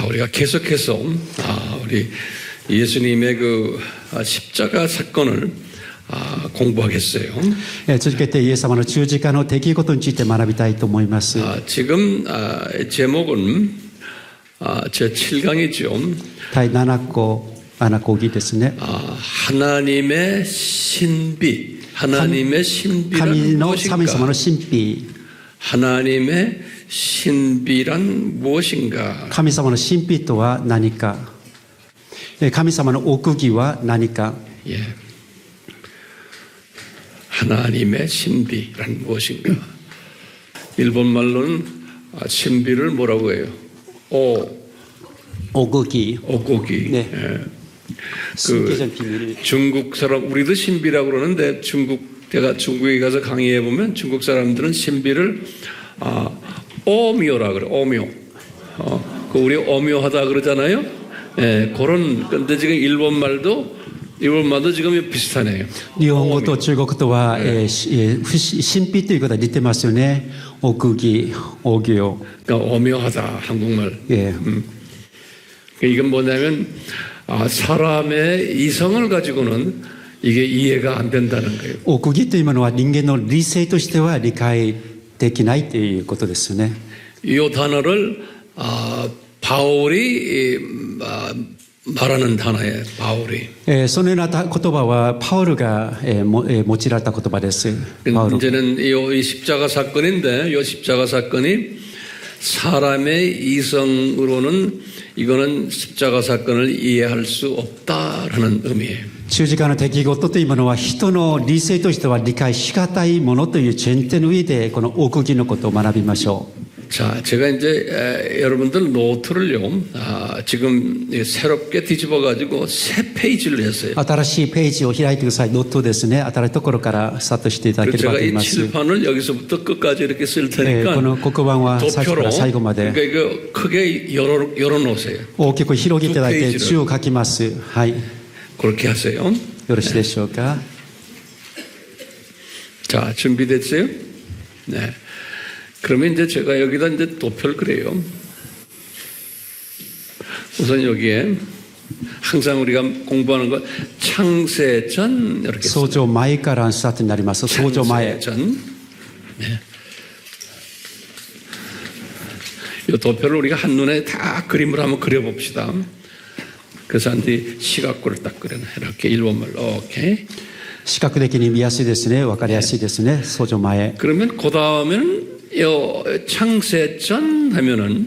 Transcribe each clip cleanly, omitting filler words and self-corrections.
우리가 계속해서 우리 예수님의 그 십자가 사건을 공부하겠어요. 続けてイエス様の十字架の出来事について学びたいと思います。 지금 제목은 제 7강이죠. 第7講ですね。 하나님의 신비, 하나님의 신비란 神の 무엇인가? 神様の神秘、 하나님의 신비란 무엇인가? 神様の神秘とは何か、神様の奥義は何か。 예. 하나님의 신비란 무엇인가? 일본 말로는 신비를 뭐라고 해요? 奥義。 오고기. 네. 예. 신비적 비밀. 중국 사람 우리도 신비라고 그러는데 제가 중국에 가서 강의해 보면 중국 사람들은 신비를 오묘라 그래. 오묘. 그 우리 오묘하다 그러잖아요. 예, 그런 근데 지금 일본말도 지금 비슷하네요. 日本語と中国とは、神秘ということは似てますよね。奥義、奥義。 그러니까 오묘하다 한국말. 예. 이건 뭐냐면 사람의 이성을 가지고는 이게 이해가 안 된다는 거예요. 奥義というものは人間の理性としては理解できないということですよね。 이 단어를 바울이 말하는 단어예요. 바울이. そのような言葉はパウルが用いられた言葉です。パウル。 이제는 이 십자가 사건인데 이 십자가 사건이 사람의 이성으로는 이거는 십자가 사건을 이해할 수 없다라는 의미예요. 十字架の出来事というものは人の理性としては理解しがたいものという前提の上でこの奥義のことを学びましょう。 자, 제가 이제 여러분들 노트를요, 지금 새롭게 뒤집어가지고 새 페이지를 했어요. 新しいページを開いてください。ノートですね。新しいところからスタートしていただければ 제가 と思い 이 ます。 칠판을 여기서부터 끝까지 이렇게 쓸 테니까 この黒板は最初から最後まで 그러니까 이거 크게 열어놓으세요. 大きく広げていただいて字を書きます。はい。 그렇게 하세요. よろしいでしょうか。 자, 준비됐어요? 네. 그러면 이제 제가 여기다 이제 도표를 그려요. 우선 여기에 항상 우리가 공부하는 거 창세전 이렇게 創造前からスタートになります。創造前。 창세전. 네. 이 도표를 우리가 한눈에 다 그림을 한번 그려봅시다. 그래서 한뒤 시각구를 딱 그려놔. 이렇게 일본말로. 오케이. 視覚的に見やすいですね。わかりやすいですね。創造前。 그러면 그 다음에는 요 창세전 하면은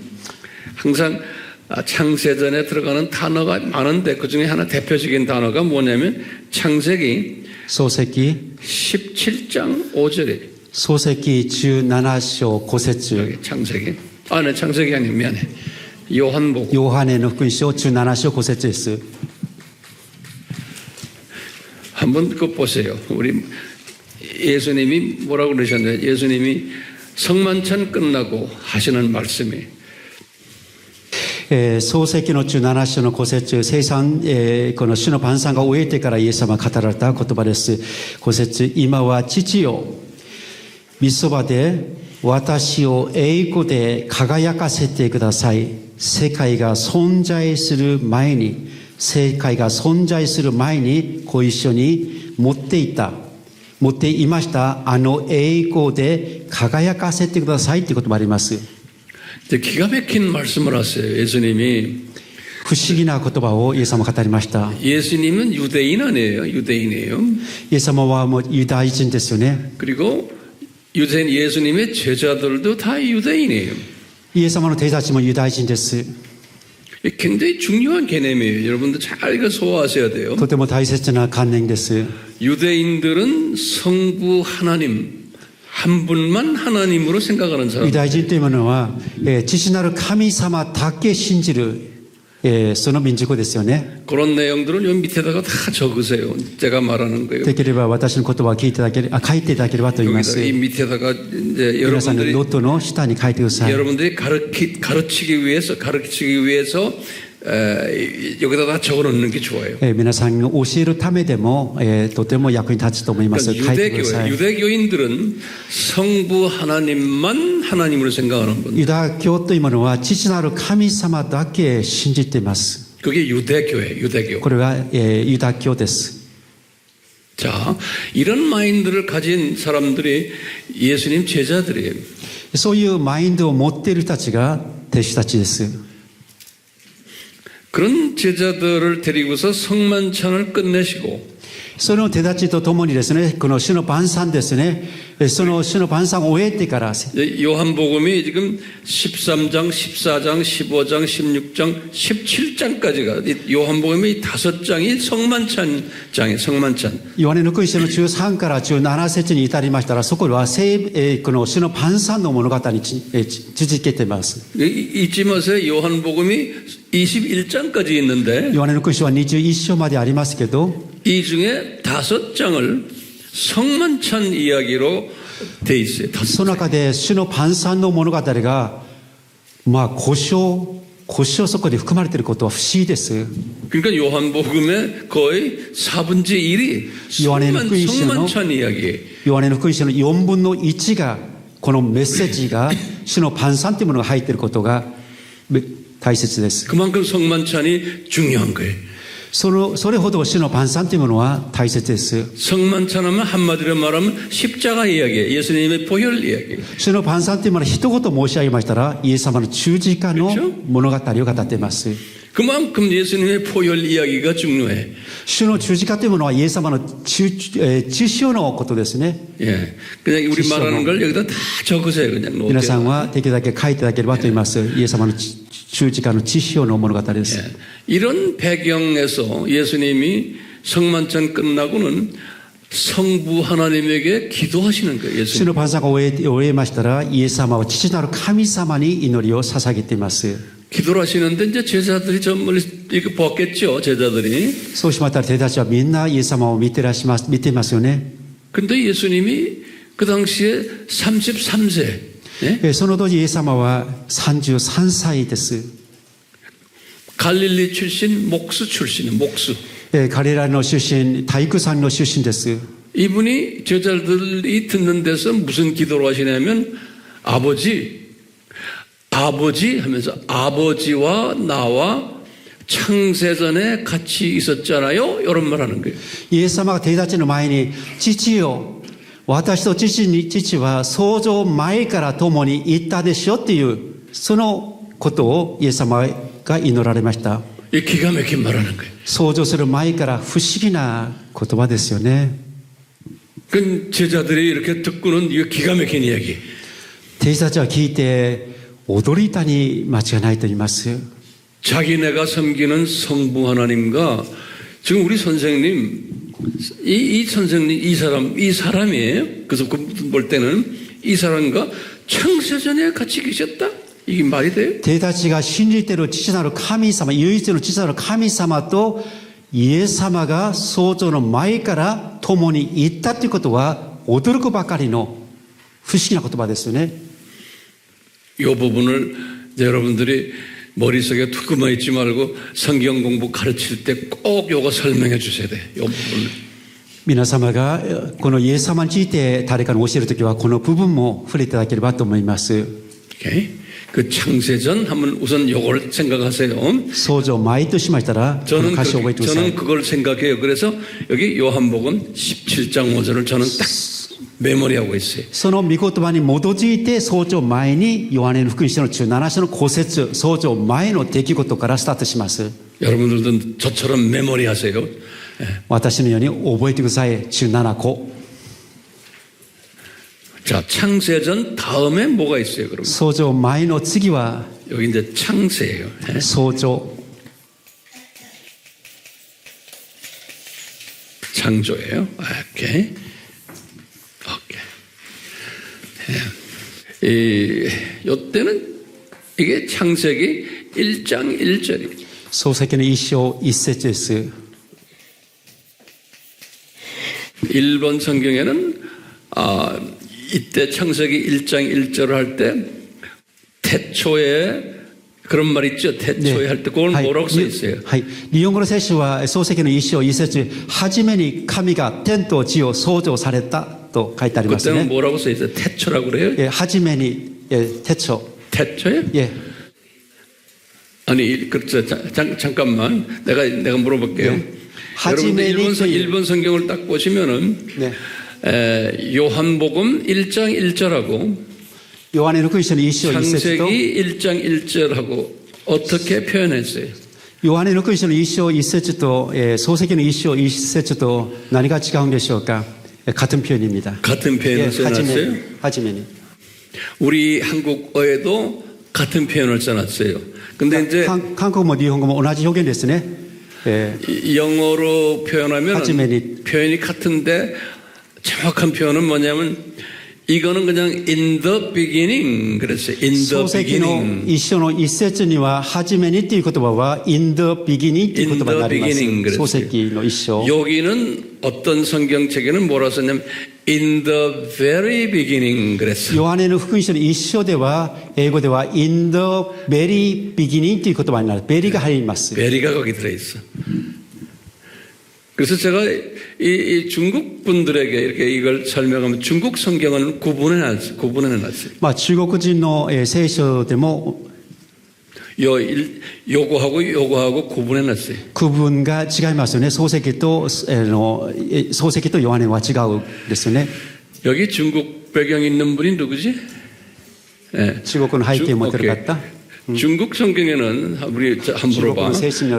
항상 창세전에 들어가는 단어가 많은데 그 중에 하나 대표적인 단어가 뭐냐면 창세기 創世記 17장 5절에 創世記17章5節 여기 창세기 네 창세기 아니면 미안해 요한복음 ヨハネの福音書17章5節です。 한번 그거 보세요. 우리 예수님이 뭐라고 그러셨나요? 예수님이 성만찬 끝나고 하시는 말씀이 創世記の17章の5節生産、この主の晩餐が終えてからイエス様が語られた言葉です。5節今は父よ御そばで私を栄光で輝かせてください。世界が存在する前にご一緒に持っていましたあの栄光で輝かせてくださいという言葉があります。 기가 막힌 말씀을 하세요. 예수님이 不思議な言葉をイエス様が語りました。 예수님은 유대인 아니에요. 유대인이에요. イエス様はもうユダヤ人ですよね。 그리고 유대인 예수님의 제자들도 다 유대인이에요. イエス様の弟子たちもユダヤ人です。 굉장히 중요한 개념이에요. 여러분들 잘 이거 소화하셔야 돼요. とても大切な観念です。 유대인들은 성부 하나님 한 분만 하나님으로 생각하는 사람. ユダヤ人というものは、父なる神様だけ信じる、その民族ですよね。 그런 내용들은 요 밑에다가 다 적으세요. 제가 말하는 거예요. できれば私の言葉を聞いていただければ、書いていただければと言います。 이 밑에다가 이제 皆さんのノートの下に書いてください。 여러분들이 가르치기 위해서 여기다 다 적어놓는 게 좋아요. 皆さんが教えるためでも、とても役に立つと思います。 그러니까 書いてください。 유대교인들은 성부 하나님만 하나님으로 생각하는 분. ユダ教というものは父なる神様だけ信じています。 그게 유대교예요. 유대교. これは、ユダ教です。 자, 이런 마인드를 가진 사람들이 예수님 제자들이에요. そういうマインドを持っている人たちが弟子たちです。 그런 제자들을 데리고서 성만찬을 끝내시고 その手立ちとともにですね、この主の晩餐ですね、その主の晩餐を終えてから、 요한복음이 지금 13장, 14장, 15장, 16장, 17장까지가 요한복음의 5장이 성만찬장이에요. 성만찬. ヨハネの福音書の13から17節に至りましたら、そこはこの主の晩餐の物語に続けています。 잊지 마세요. 요한복음이 21장까지 있는데 ヨハネの福音書は21章までありますけど、 이 중에 5장을 성만찬 이야기로 돼 있어요. その中で主の晩餐の物語が、故障そこで含まれていることは不思議です。 그러니까 요한복음의 거의 4분의 1이 성만찬 이야기예요. ヨハネの福音書の4分の1がこのメッセージが主の晩餐というものが入っていることが大切です。 그만큼 성만찬이 중요한 거예요. それほど主の晩餐というものは大切です。 성만찬하면 한마디로 말하면 십자가 이야기예요. 예수님의 보혈 이야기. 主の晩餐というものは一言申し上げましたら、イエス様の十字架の物語を語っています。 그만큼 예수님의 보혈 이야기가 중요해. 主の十字架というものはイエス様の血潮のことですね。 예, 그냥 우리 말하는 걸 여기다 다 적으세요. 그냥 皆さんはできるだけ書いていただければと思います。イエス様の十字架の血潮の物語です。 예, 이런 배경에서 예수님이 성만찬 끝나고는 성부 하나님에게 기도하시는 거예요. 主の晩餐が終えましたら、イエス様は父なる神様に祈りを捧げています。 기도를 하시는데 이제 제자들이 저 멀리 이렇게 봤겠죠. 제자들이. そうしまったら、弟子たちはみんなイエス様を見ていますよね。 근데 예수님이 그 당시에 33세. 예? その当時イエス様は33歳です。 갈릴리 출신, 목수 출신이에요. 목수. ガリラの出身、体育さんの出身です。 이분이 제자들이 듣는 데서 무슨 기도를 하시냐면 아버지 하면서 아버지와 나와 창세전에 같이 있었잖아요. 이런 말 하는 거예요. イエス様が弟子たちの前に、父よ、私と父は創造前から共に行ったでしょっていう、そのことをイエス様が祈られました。 이 기가 막힌 말 하는 거예요. 創造する前から不思議な言葉ですよね。 그 제자들이 이렇게 듣고는 이거 기가 막힌 이야기. 弟子たちは聞いて驚いたに間違いないと言います。 자기네가 섬기는 성부 하나님과 지금 우리 선생님 이 선생님 이 사람이에요. 그래서 볼 때는 이 사람과 창세전에 같이 계셨다. 이게 말이 돼요? 弟子たちが信じている父なる神様、唯一の父なる神様とイエス様が創造の前から共に行ったということは驚くばかりの不思議な言葉ですよね。 이 부분을 여러분들이 머릿속에 두고만 있지 말고 성경 공부 가르칠 때 꼭 요거 설명해 주셔야 돼. 이 부분을. 皆様がこのイエス様について誰かに教えるときはこの部分も触れていただければと思います。 오케이? 그 창세전 하면 우선 요걸 생각하세요. 創造前としましたらこの歌詞を覚えてください。 저는 그걸 생각해요. 그래서 여기 요한복음 17장 5절을 저는 딱 메모리하고 있어요. その御言葉に基づいて創造前にヨハネの福音書の17章の5節、創造前の出来事からスタートします。 여러분들도 저처럼 메모리하세요. 私のように覚えてください。17個。 자, 창세전 다음에 뭐가 있어요, 그러면? 創造前の次は 여기 이제 창세예요. 創造。 창조예요. 오케이. 요때는 이게 창세기 1장 1절이에요. 創世記の1章1節です。 일본 성경에는 이때 창세기 1장 1절을 할 때 태초에 그런 말 있죠. 태초에 할 때 그걸 뭐라고 써 있어요? はい。日本語の聖書は創世記の一章一節、初めに神が天と地を創造されたと書いてあります 그때는 ね。 뭐라고 써 있어요? 태초라고 그래요? 初めに、태초。 태초예요? 예. 아니, 그렇죠. 잠깐만. 내가 물어볼게요. 네. 여러분들 하지메니 일본 성경을 딱 보시면은 네. 요한복음 1장 1절하고 ヨハネの福音書の一章一節と、 창세기 1장 1절하고 어떻게 표현했어요? ヨハネの福音書の一章一節と、創世記の一章一節と何が違うんでしょうか。같은 표현입니다. 같은 표현을 써놨어요? 初めに。 우리 한국어에도 같은 표현을 써놨어요. 근데 이제 韓国も日本語も同じ表現ですね。 영어로 표현하면 하지메니. 표현이 같은데 정확한 표현은 뭐냐면 이거는 그냥 in the beginning 그랬어요. in the 創世記の beginning. 一章の一節には、初めにっていう言葉は、in the beginning っていう言葉になり In the beginning ます。 그랬어요. 創世記の一章。 여기는 어떤 성경책에는 뭐라 썼냐면 in the very beginning 그랬어요. ヨハネの福音書の一章では、英語では、in the very beginning という言葉になる。ベリが入ります。 베리가 거기 들어있어. 그래서 제가 이 중국 분들에게 이렇게 이걸 설명하면 중국 성경은 구분해놨어요. まあ、中国人の聖書でも 요거하고 구분해놨어요. 区分が違いますよね。創世記と、創世記とヨハネは違うですよね。 여기 중국 배경 있는 분이 누구지? 예. 中国の背景を持ってる方。 중국 성경에는 우리 한번 물어봐.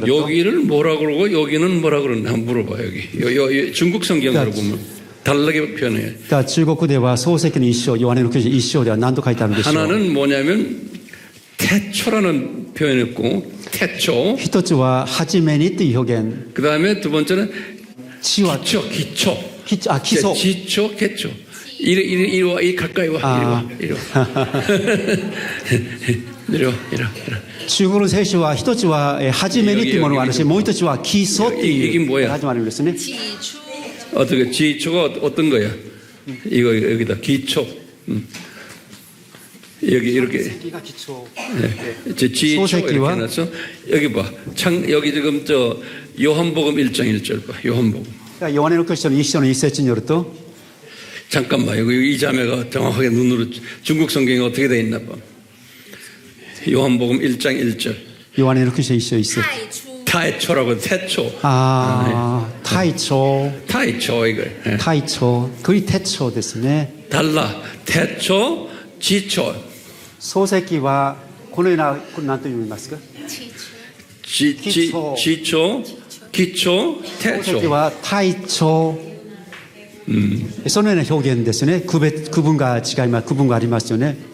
여기를 뭐라 그러고 여기는 뭐라 그러나 한번 물어봐. 여기 중국 성경으로 보면 다르게 표현해요. 中国では創世記の一章、ヨハネの福音書一章では何と書いてあるんでしょう。 하나는 뭐냐면 태초라는 표현이었고 태초. 一つは初めにという表現。 그 다음에 두 번째는 地は 기초. 基礎。 지초, 개초. 이리 와, 이 가까이 와, 이리 와. 이리 와. 中国の聖書は一つは初めにというものがあるし、もう一つは基礎っていう始まるんですね。 어떻게 지초가 어떤 거야? 이거 여기다 기초. 여기 이렇게. 지초 이렇게 해놨어. 여기 봐. 여기 지금 요한복음 1장 1절 봐. 요한복음. ヨハネの福音書の一章の一節によると、 잠깐만 여기 이 자매가 정확하게 눈으로 중국 성경이 어떻게 돼 있나 봐. 요한복음 1장 1절. ヨハネの福音書一章一節。 태초라고 태초. 太長。 태초 이거. 太長。これ태초ですね。 달라. 태초, 지초. 創世記はこのような、これ何と読みますか？ 지초, 기초, 創世記 태초. は太長。そのような表現ですね。区分が違います。区分がありますよね。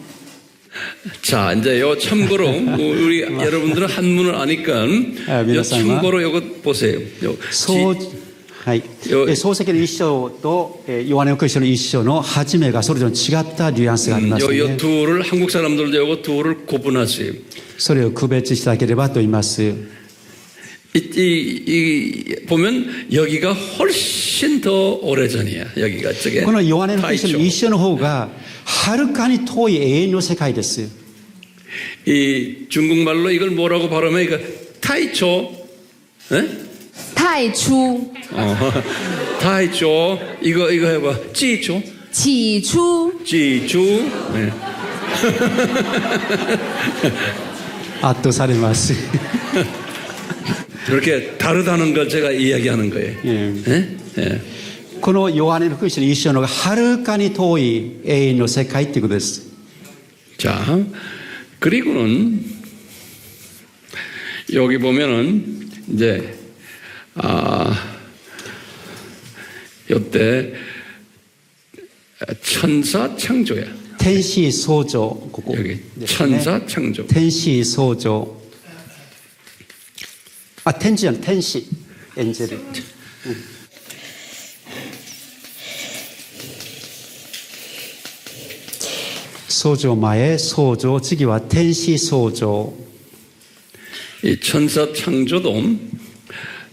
자, 이제 요 참고로 우리 여러분들은 한문을 아니까 요 참고로 요거 보세요. はい。創世記の一章とヨハネの福音書の一章の初めがそれぞれ違ったニュアンスがありますね。 요 둘을 한국 사람들도 요거 둘을 구분하세요. それを区別していただければと言います。 보면 여기가 훨씬 더 오래전이야. 여기가 저게 このヨハネの福音書の一章の方がはるかに遠い永遠の世界です。 이 중국말로 이걸 뭐라고 발음해? 이거 타이초. 에? 太初 타이초. 이거 해봐. 지초. 起初 지주. 네. 圧倒されます。 그렇게 다르다는 걸 제가 이야기하는 거예요. 예. 예. このヨハネの福音書の一章の方がはるかに遠い永遠の世界ということです。 자, 그리고는 여기 보면은 이제 요때 천사 창조야. 天使創造、ここ 여기 ですね。 천사 창조. 天使創造。天使じゃない、天使。エンジェル。創造前、創造、次は天使創造。 이 천사 창조도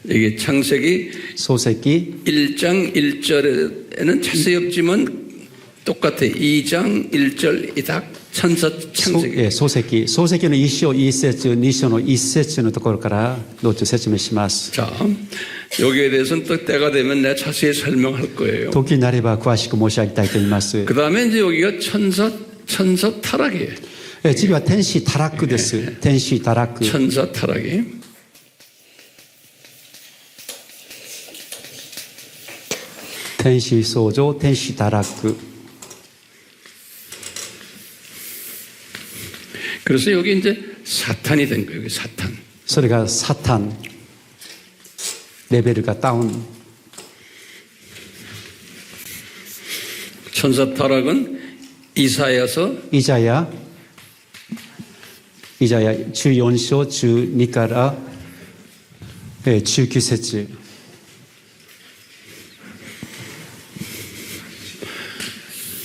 이게 창세기 創世記 1장 1절에는 자세히 없지만 똑같아. 2장 1절 이닥 천사 창세기. 漱石。漱石の1章1節、2章の1節のところからどうぞ説明します。 자, 여기에 대해서는 또 때가 되면 내가 자세히 설명할 거예요. 時になれば詳しく申し上げたいと思います。 그 다음에 이제 여기가 천사 타락이에요. 次は天使堕落です。天使堕落。 천사 타락이. 텐시 소조, 텐시 다락그. 그래서 여기 이제 사탄이 된 거예요. 여기 사탄. それがサタン。レベルがダウン。 천사 타락은 이사야서 イザヤ14章12から19節。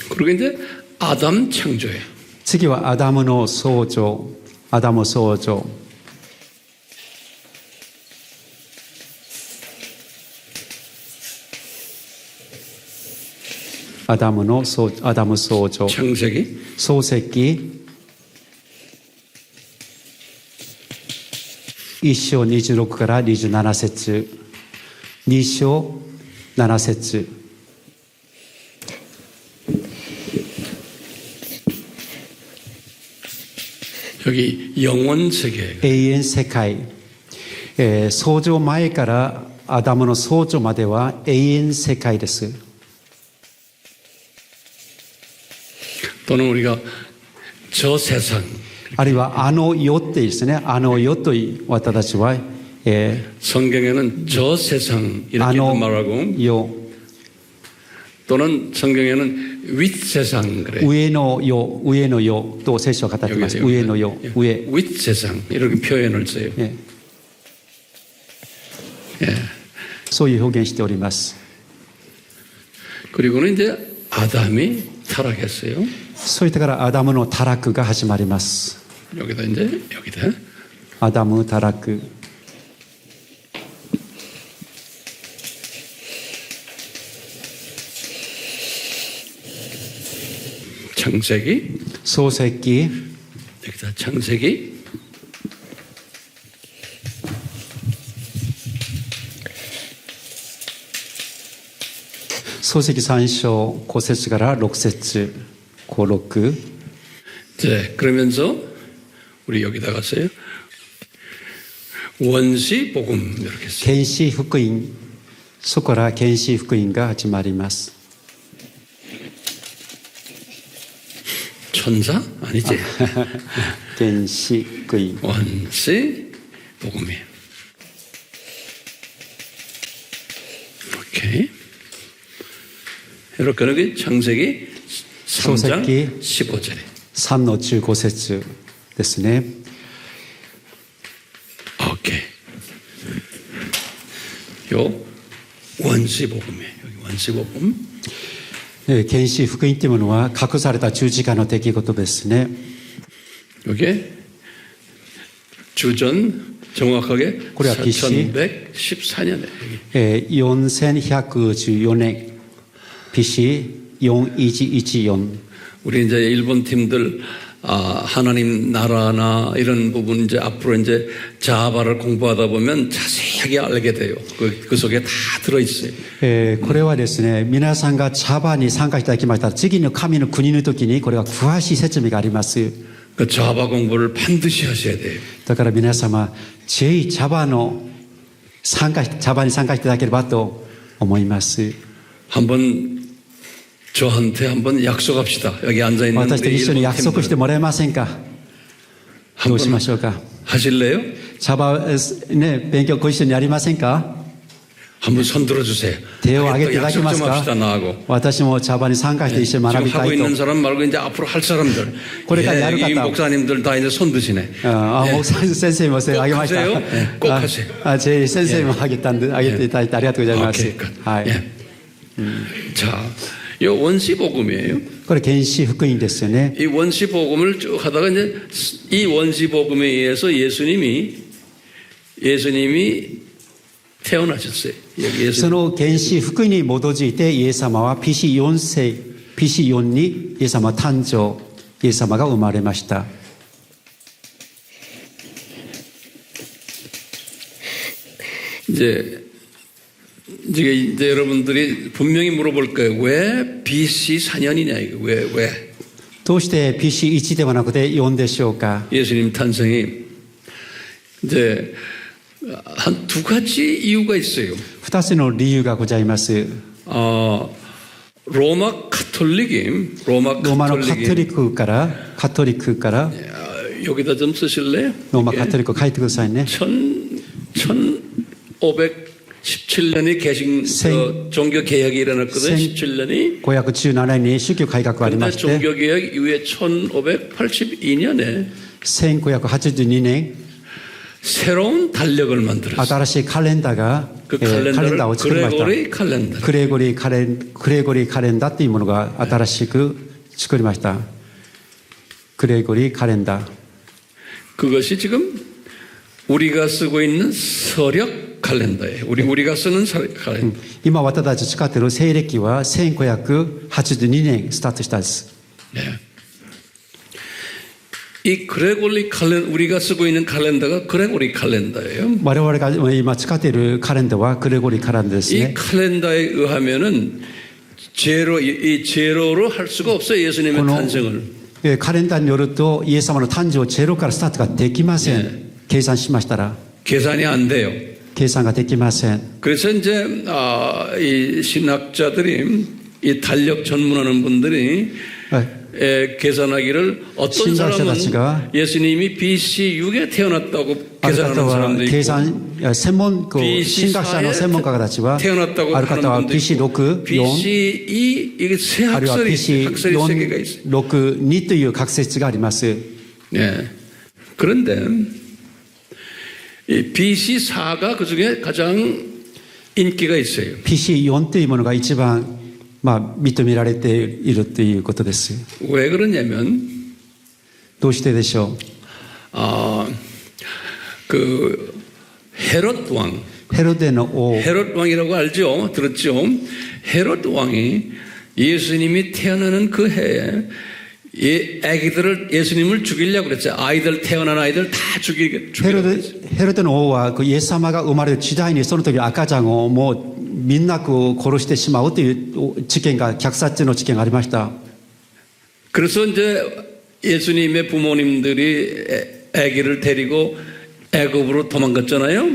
그리고 이제 아담 창조예요. 次はアダムの創造。アダム創造。アダム創造。 창세기 創世記1章26から27節、2章7節。 여기 영원 세계. 永遠世界、創造前からアダムの創造までは永遠世界です。 또는 우리가 저 세상. あるいはあの世ってですね、あの世と私たちは、 성경에는 저 세상 あ 이렇게 の 말하고 世、 또는 성경에는 윗세상 그래요. 上の世、上の世と聖書は語っています。上の世、上。 윗세상 이렇게 표현을 써요. え 예. そういう表現しております。 그리고는 이제 아담이 타락했어요. そういったからアダムの堕落が始まります。 여기다 이제 여기다 アダム堕落。 창세기 創世記 여기다 창세기創世記3章5節から6節、5、6。 네, 그러면서 우리 여기다 갔어요. 원시 복음 이렇게 써요. 原始福音、そこから原始福音が始まります。 천사 아니지. 原始福音。 원시 복음이에요. 오케이. 이렇게 여기 창세기 3장 15절에 3の15節ですね。 오케이. 요 원시 복음이에요. 여기 원시 복음. 原始福音というものは隠された十字架の出来事ですね。 요게 주전 정확하게 그래야 BC 4114년에 4114年 BC 4114。 우리 이제 일본 팀들 하나님 나라나 이런 부분 이제 앞으로 이제 자아바를 공부하다 보면 자세하게 알게 돼요. 그 속에 다 들어 있어요. これはですね、皆さんが茶番に参加いただきました次の神の国の時にこれは詳しい説明があります。 그 자아바 공부를 반드시 하셔야 돼요. だから皆様ぜひ茶番に参加していただければと思います。 한번 저한테 한번 약속합시다. 여기 앉아 있는 私と一緒に 우리 約束してもらえませんか。どうしましょうか。 하실래요? 茶番ね、勉強ご一緒にやりませんか。 한번 손 들어주세요. 手を挙げていただけ 약속 ます 좀 か。 합시다 나하고. 私も茶番に参加して一緒に学 지금 びた 하고 いと。 있는 사람 말고 이제 앞으로 할 사람들. 그러니까 야루 이 갔다. 목사님들 다 이제 손 드시네. 목사先生もそれあげました。 꼭 하세요. ぜひ先生もあげていただいてありがとうございます。 오케이, 끝. はい。 예. 자, 이 원시 복음이에요. これ原始福音ですよね。 이 원시 복음을 쭉 하다가 이제 이 원시 복음에 의해서 예수님이 태어나셨어요. 여기 そ 예수님. の原始福音に基づいてイエス様は BC4 世 BC4 にイエス様誕生、イエス様が生まれました。 이제 여러분들이 분명히 물어볼 거예요. 왜 BC 4년이냐 이거 왜? どうして BC1 ではなくて4でしょうか。 예수님 탄생이 이제 한 두 가지 이유가 있어요. 2つの理由がございます。 로마 카톨릭이 ローマのカトリックから 여기다 좀 쓰실래요? ローマカトリックを書いてくださいね。 1517년이 개신 종교 개혁이 일어났거든요. 17년이. 517年に宗教改革がありまして、 종교 개혁 이후에 1582년에 1582年 새로운 달력을 만들었어요. 新しいカレンダーが、그 カレンダーを作りました。 그레고리 칼렌더. クレゴリーカレンダーというものが新しく作りました。クレゴリーカレンダー。 그것이 지금 우리가 쓰고 있는 서력 칼렌더예요. 우리가 쓰는 칼렌더. 今私たち使っている西暦は1582年スタートしたんです。 네. 이 그레고리 칼렌더 우리가 쓰고 있는 칼렌더가 그레고리 칼렌더예요. 我々が今使っているカレンダーはクレゴリーカレンダーですね。 이 칼렌더에 의하면은 제로로 할 수가 없어요. 예수님의 탄생을. カレンダーによるとイエス様の誕生ゼロからスタートができません。計算しましたら 계산이 안 돼요. 計算ができません。 그래서 이제 이 신학자들이 이 달력 전문하는 분들이 계산하기를 어떤 사람은 예수님이 BC 6에 태어났다고 ある 계산하는 方は 사람도 計 있고 算神学者の専門家たちは 태어났다고 ある方は 하는 분도 있고 BC6、4 BC2 이게 세 あるいは 학설이 세 개가 있어요. BC6、2という学説があります。 네. 그런데 이 BC4가 그 중에 가장 인기가 있어요. BC4 というものが一番認められているということです。 왜 그러냐면 どうしてでしょう。 그 헤롯 왕, ヘロデの王、 헤롯 왕이라고 알죠? 들었죠? 헤롯 왕이 예수님이 태어나는 그 해에 예수님을 죽이려고 그랬어요. 아이들 태어난 아이들 다 죽이려고 ヘロデの王はイエス様が生まれる時代にその時赤ちゃんをもうみんな殺してしまうという事件が虐殺の事件がありました。 그래서 이제 예수님의 부모님들이 아기를 데리고 애굽으로 도망갔잖아요.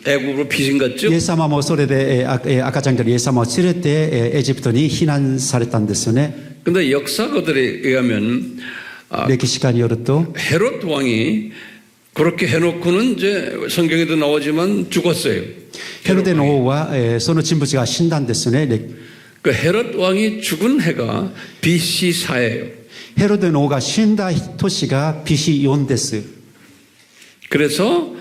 애굽으로 피신 갔죠. イエス様もそれで赤ちゃんからイエス様を連れてエジプトに避難されたんですよね。 근데 역사가들에 의하면 歴史家によると 헤롯 왕이 그렇게 해놓고는 이제 성경에도 나오지만 죽었어요. ヘロデの王はその人物が死んだんですね。 그 헤롯 왕이 죽은 해가 BC4예요. ヘロデの王が死んだ年が BC4 です。 그래서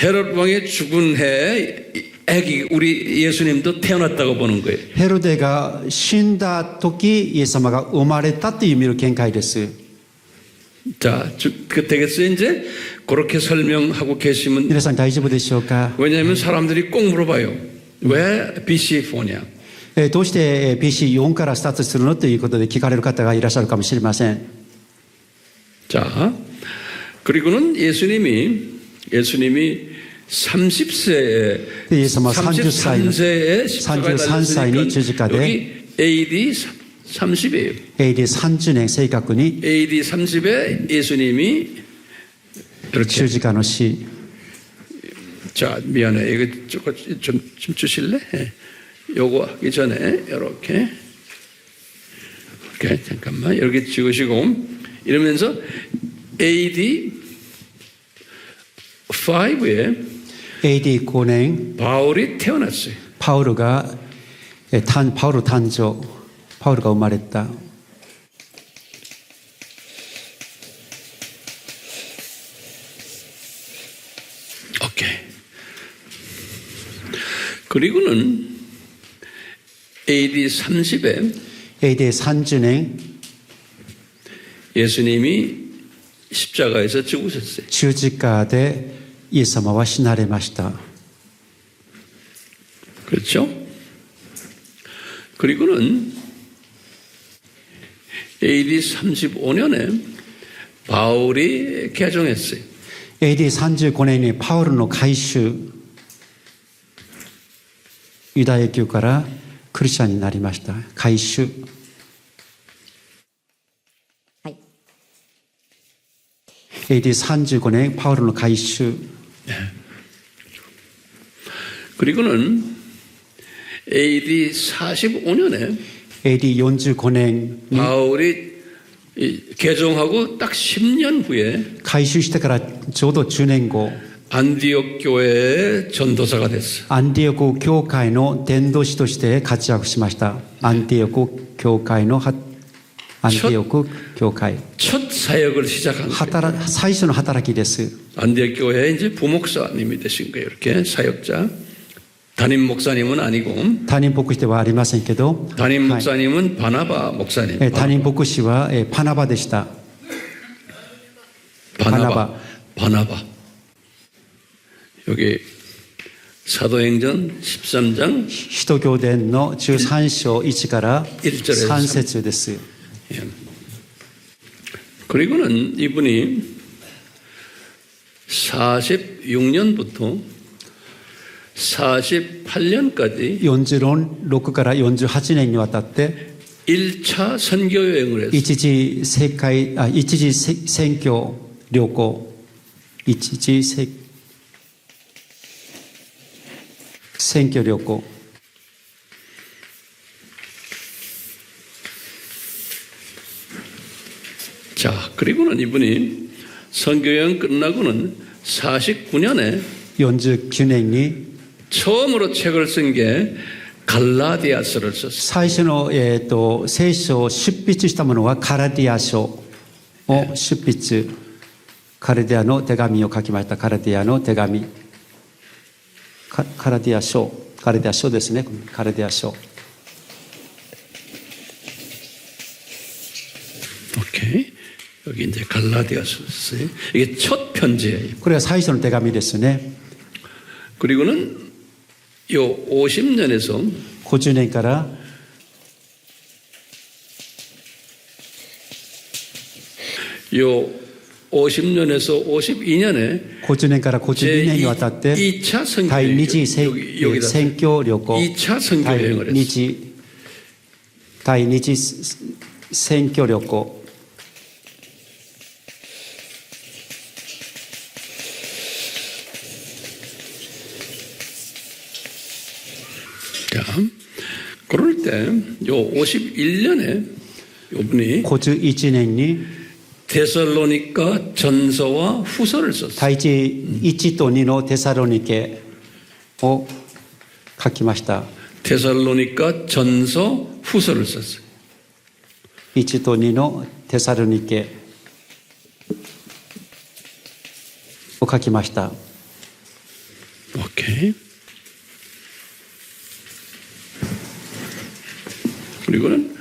헤롯 왕의 죽은 해에 아기 우리 예수님도 태어났다고 보는 거예요. ヘロデが死んだ時イエス様が生まれたという意味の見解です。 자, 그 되겠어요 이제? 그렇게 설명하고 계시면 皆さん大丈夫でしょうか。 왜냐하면 사람들이 꼭 물어봐요. 왜 BC4냐? どうして BC4 からスタートするのということで聞かれる方がいらっしゃるかもしれません。 자, 그리고는 예수님이 30세에 イエス様は33歳に十字架で 여기 AD 30이에요. AD 30年正確に AD 30에 예수님이 十 이렇게 字架の死。 자 미안해 이거 좀 주실래? 요거 하기 전에 이렇게 잠깐만 이렇게 찍으시고 이러면서 AD 5에 AD5 年 바울이 태어났어요. パウロが誕生、パウロが生まれた。 오케이. 그리고는 AD 30에 AD 30年 예수님이 십자가에서 죽으셨어요. 十字架でイエス様は死なれました。 그렇죠? 그리고는 AD 35년에 바울이 개종했어요. AD 35年にパウロの改宗、ユダヤ教からクリスチャンになりました。改宗。はい。 AD 35年パウロの改宗。 그리고는 AD 45년에 AD 45年に 바울이 개종하고 딱 10년 후에 改宗してからちょうど10年後、 안디옥 교회의 전도사가 됐어요. アンティオコ教会の伝道師として活躍しました。アンティオコ教会のアンティオコ教会。 첫 사역을 시작한 거예요. 最初の働きです。 안디옥 교회의 이제 부목사님이 되신 거예요. 이렇게 사역자. 담임 목사님은 아니고 他人牧師ではありませんけど、 담임 목사님은 바나바 목사님. 他人牧師はパナバでした。 바나바. 여기 사도행전 13장 使徒行伝の13章1から3節です。 예. 그리고는 이분이 46년부터 48년까지 46から48年にわたって 1차 선교 여행을 했어요. 一次宣教旅行、一次選挙旅行。 자, 그리고는 이분이 선교 여행 끝나고는 49년에 49年に 처음으로 책을 쓴 게 갈라디아서를 썼어요. 最初の、聖書を執筆したものはカラディア書を執筆、カラディアの手紙を書きました。カラディアの手紙、カラディア書ですね。カラディア書。 오케이. 여기 이제 갈라디아서였어요. 이게 첫 편지예요. これは最初の手紙ですね。 그리고는 요 50년에서 50年から요 50년에서 52년에 50年から52年にわたって 2차 선교 第二次宣 여기다 宣教旅行 2차 선교 여행을 했어요. 第二次宣教旅行 자, 그럴 때 요 51년에 요분이 51年に 데살로니가 전서와 후서를 썼어요. 第1と2のテサロニケを書きました。 데살로니가 전서 후서를 썼어요. 1と2のテサロニケを書きました。 오케이. 그리고는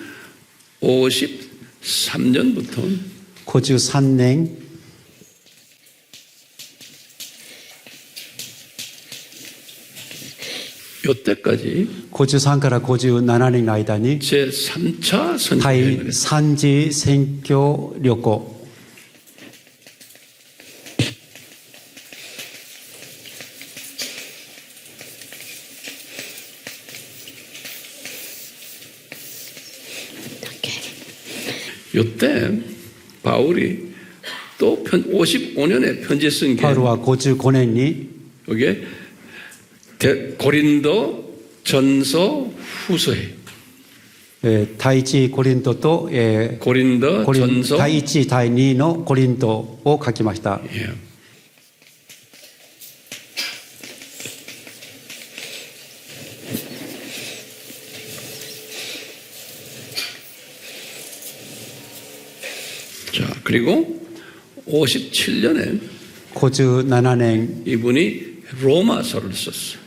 53년부터 53年 요때까지 53から57年の間に 제3차 선교 第 여행을 했어요. 3次宣教旅行 요때 바울이 또 55년에 편지 쓴 게 パウロは55年に 여기에 고린도 전서 후서예요. 第一コリントと、 고린도 전서 第一第二のコリントを書きました。 예. 자, 그리고 57년에 57年、 이분이 로마서를 썼어요.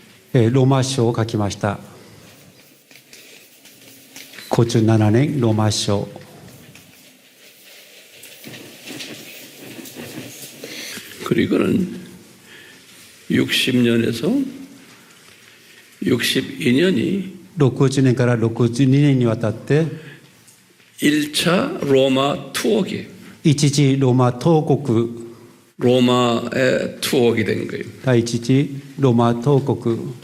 ローマ書を書きました。57年ローマ書 그리고는 60년에서 62년이 60年から62年にわたって 1차 로마 투옥이 一次ローマ統国 로마의 투옥이 된 거예요. 第一次ローマ統国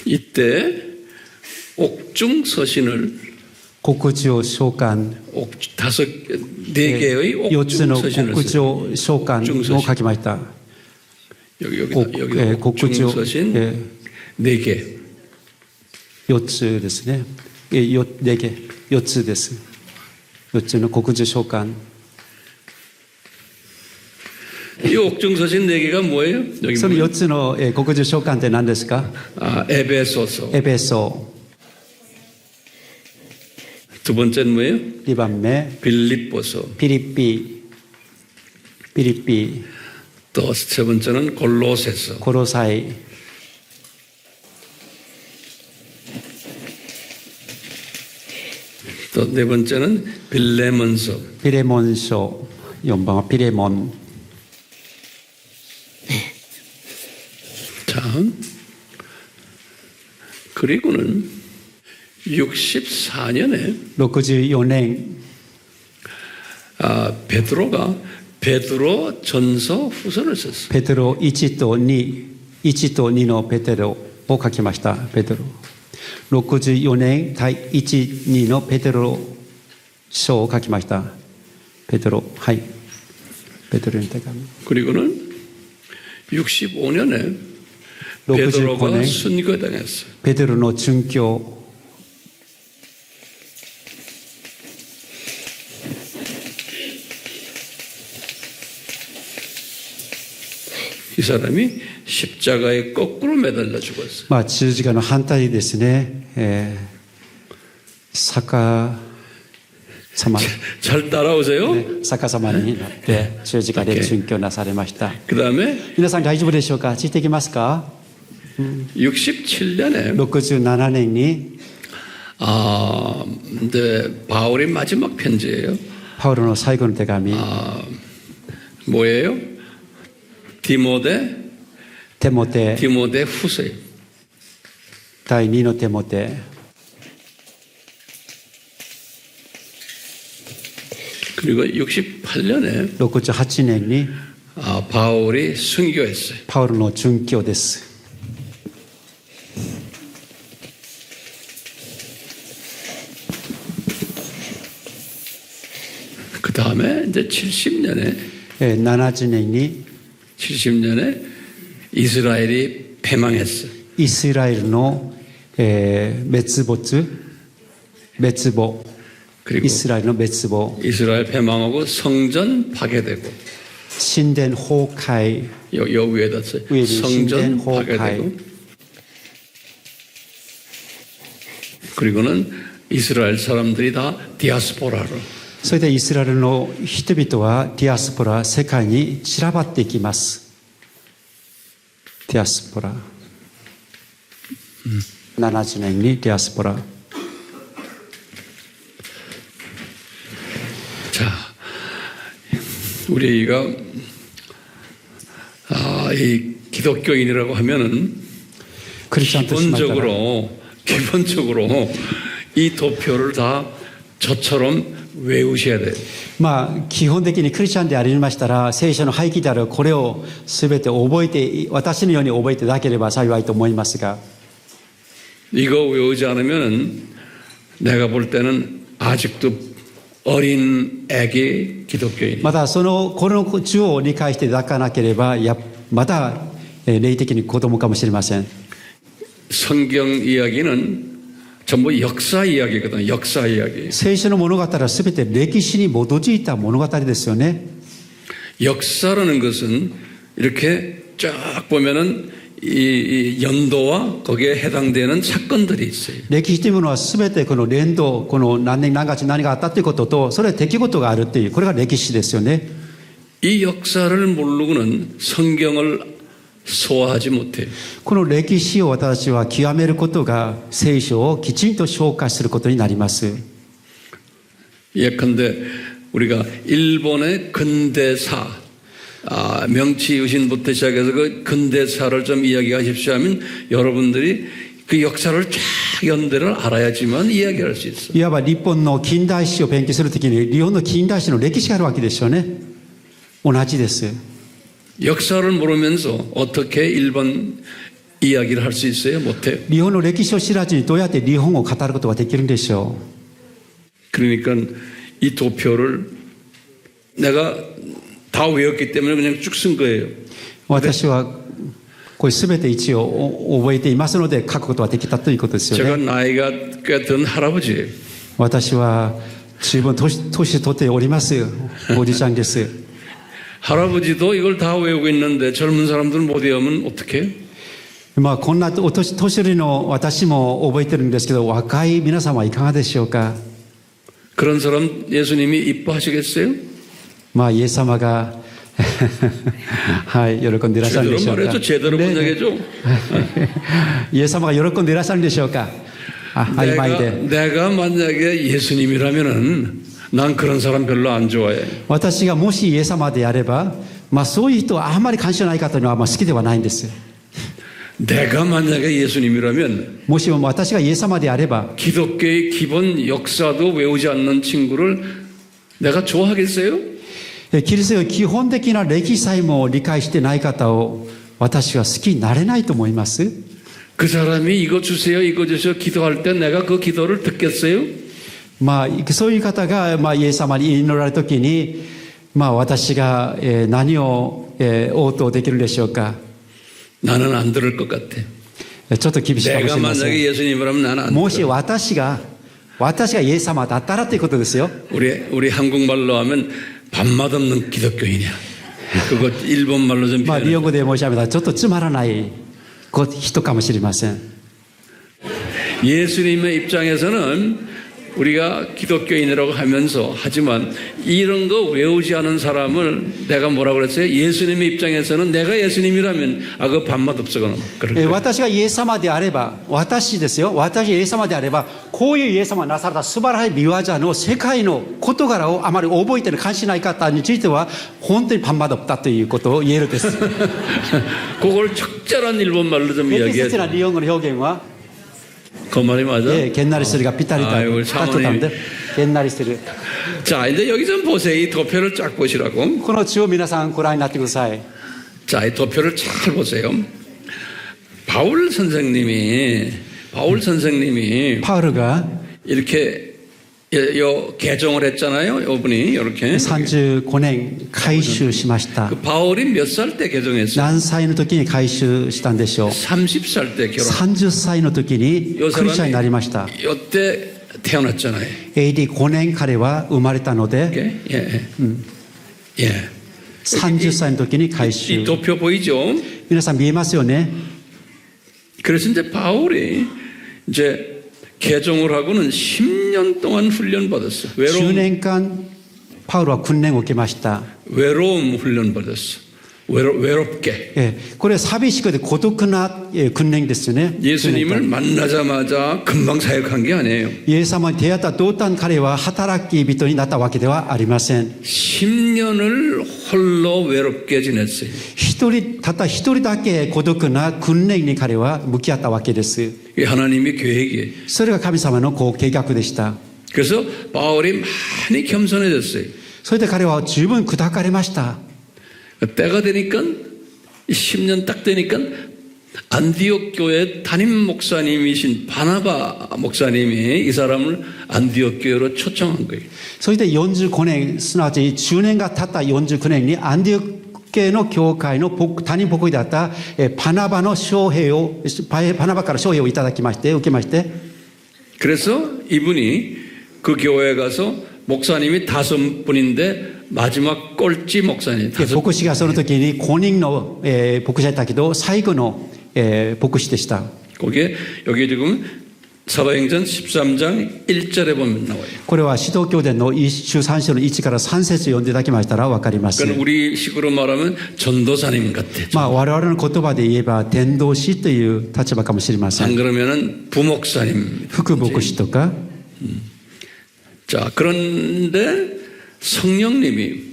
이때 옥중 서신을 国上召喚 네 개의 4つ 옥중 の 서신을 国 써요. 上召喚を書きました 여기国 옥중 上 서신 네 개. 4つですね4개 4つです4つの国上召喚 이 옥중 서신 네 개가 뭐예요? 여기 その 보면 4つの国上召喚って何ですか 에베소서. エペソ 두 번째는 뭐예요? 2番目 빌립보서. ピリピ또 세 번째는 골로새서. コロサイ 또 네 번째는 빌레몬서. ピレモン書4番はピレモン 자, 그리고는 64년에 64年 베드로가 베드로 전서 후서를 썼어요. ペテロ1と2のペテロを書きましたペテロ64年第1、2のペテロ書を書きましたペテロはいペテロの手紙 그리고는 65년에 65 베드로가 年 순교당했어요. ペテロの殉教 이 사람이 십자가에 거꾸로 매달려 죽었어요. まあ十字架の反対ですね、逆さま 잘 따라오세요. 逆さまになって十字架で殉教なされました 그 다음에 皆さん大丈夫でしょうかついていきますか 67년에 67年に 이제 바울의 마지막 편지예요. パウロの最後の手紙 뭐예요? 디모데 テモテ 후서예요. 第2のテモテ 그리고 68년에 68年に 바울이 순교했어요. パウロの殉教です 그 다음에 이제 70년에 70年に 이스라엘이 패망했어요. イスラエルの、滅亡 그리고 イスラエルの滅亡 이스라엘 패망하고 성전 파괴되고 神殿崩壊 요 위에다 써요. 위에 성전 신전 파괴되고 그리고는 이스라엘 사람들이 다 디아스포라로 それでイスラエルの人々はディアスポラ世界に散らばっていきますディアスポラ70年にディアスポラ 자, 우리가 이 기독교인이라고 하면은 クリスチャンとしましたら 기본적으로 이 도표를 다 저처럼 외우셔야 돼요. まあ基本的にクリスチャンでありましたら聖書の背景であるこれを全て覚えて私のように覚えていただければ幸いと思いますが 이거 외우지 않으면은 내가 볼 때는 아직도 어린 애기 기독교인. またこの主を理解していただかなければまた霊的に子供かもしれません 성경 이야기는 전부 역사 이야기거든요. 역사 이야기. 聖書の物語は全て歴史に基づいた物語ですよね 역사라는 것은 이렇게 쫙 보면은 이 연도와 거기에 해당되는 사건들이 있어요. 歴史というものは全てこの連動この何年何月何があったということとそれは出来事があるというこれが歴史ですよね 이 역사를 모르고는 성경을 소화하지 못해요. この歴史を私たちは極めることが聖書をきちんと消化することになります 예컨대 우리가 일본의 근대사 명치유신부터 시작해서 그 근대사를 좀 이야기하십시오 하면 여러분들이 그 역사를 쫙 연대를 알아야지만 이야기할 수 있어. いわば日本の近代史を勉強するときに日本の近代史の歴史があるわけでしょうね。同じです。 역사를 모르면서 어떻게 일본 이야기를 할 수 있어요? 못해요. 日本の歴史を知らずにどうやって日本を語ることができるんでしょ 그러니까 이 도표를 내가 다 외웠기 때문에 그냥 쭉 쓴 거예요. う。私はこれ全て一応覚えていますので書くことができたということですよ 제가 ね。 나이가 꽤 든 할아버지예요. 私は十分年取っております。おじちゃんです。 할아버지도 이걸 다 외우고 있는데 젊은 사람들은 못 외우면 어떡해요? まあこんな年寄りの私も覚えてるんですけど、若い皆さんはいかがでしょうか。 그런 사람 예수님이 이뻐하시겠어요? まあイエス様がはい喜んでいらっしゃるんでしょうか。 제대로 말해줘. 제대로 번역해줘. イエス様が喜んでいらっしゃるんでしょうか。曖昧で。 내가 만약에 예수님이라면은 난 그런 사람 별로 안 좋아해. 私がもしイエス様であれば、まあそういう人はあんまり関心ないかというのはまあ好きではないんです。 내가 만약에 예수님이라면 もしも私がイエス様であれば、 기독교의 기본 역사도 외우지 않는 친구를 내가 좋아하겠어요? キリストの基本的な歴史さえも理解してない方を私は好きになれないと思います。 그 사람이 이거 주세요, 이거 주세요 기도할 때 내가 그 기도를 듣겠어요? まあそういう方がまあイエス様に祈られるときに、まあ私が何を応答できるでしょうか。 나는 안 들을 것 같아. ちょっと厳しいかも 내가 しれませ 만약에 ん。 예수님이라면 나는 안 もし 들어. 私がイエス様だったらということですよ。 우리 한국말로 하면 밥맛 없는 기독교인이야. 그거 일본말로 좀 まあ日 표현해. 本語で申し上げたらちょっとつまらない人かもしれません。 예수님의 입장에서는 우리가 기독교인이라고 하면서 하지만 이런 거 외우지 않은 사람을 내가 뭐라고 그랬어요? 예수님의 입장에서는 내가 예수님이라면 그 밥맛 없어 그럼. 私がイエス様であれば、私ですよ、私がイエス様であれば、こういうイエス様がなされた素晴らしい見業の世界の事柄をあまり覚えている関心ない方については本当に밥맛 없다ということを言えるです。 그걸 적절한 일본말로 좀 適 이야기해. 切な日本語の表現は、 그 말이 맞아? げんなりするがぴったりだ 아이고 立ってたんで、げんなりする。 자, 이제 여기 좀 보세요. 이 도표를 쫙 보시라고. この地を皆さんご覧になってください。 자, 이 도표를 잘 보세요. 바울 선생님이 パウルが 이렇게 개종을 했잖아요. 이분이 이렇게. 35年改宗しました。 그 바울이 몇 살 때 개종했어요? 何歳の時に改宗したんでしょう。 30살 때 결혼. 30歳の時に요 クリスチャンになりました。 이때 태어났잖아요. AD5 年彼は生まれたので、 예. 예. 30歳の時に改 이 宗。 도표 보이죠? 皆さん見えますよね。 그래서 이제 바울이 이제 개종을 하고는 10년 동안 훈련 받았어. 10年間パウロは訓練を受けました。 외로움 훈련 받았어. 외롭게. これは寂しくて孤独な訓練ですよね。 예수님을 만나자마자 금방 사역한 게 아니에요. イエス様に出会った途端彼は働き人になったわけではありません。 10년을 홀로 외롭게 지냈어요. たった一人だけ孤独な訓練に彼は向き合ったわけです。 이게 하나님의 계획이에요. それが神様の計画でした。 그래서 바울이 많이 겸손해졌어요. それで彼は十分砕かれました。 때가 되니까 10년 딱 되니까 안디옥 교회 담임 목사님이신 바나바 목사님이 이 사람을 안디옥 교회로 초청한 거예요. そして45年、すなわち10年が経った49年にアンディオ系の教会の他人牧師であったパナバの招聘を、パナバから招聘をいただきまして、受けまして、 그래서 이분이 그 교회에 가서 목사님이 5분인데 마지막 꼴찌 목사님. 牧師がその時に5人の牧師だったけど、最後の牧師でした。 거기에 여기 지금 사도행전 13장 1절에 보면 나와요. これは使徒教伝の13章の1から3節読んでいただきましたら分かります。 그러니까 우리 식으로 말하면 전도사님 같아. まあ我々の言葉で言えば伝道師という立場かもしれませ 안 ん。 그러면은 부목사님. 副牧師とか。 자, 그런데 성령님이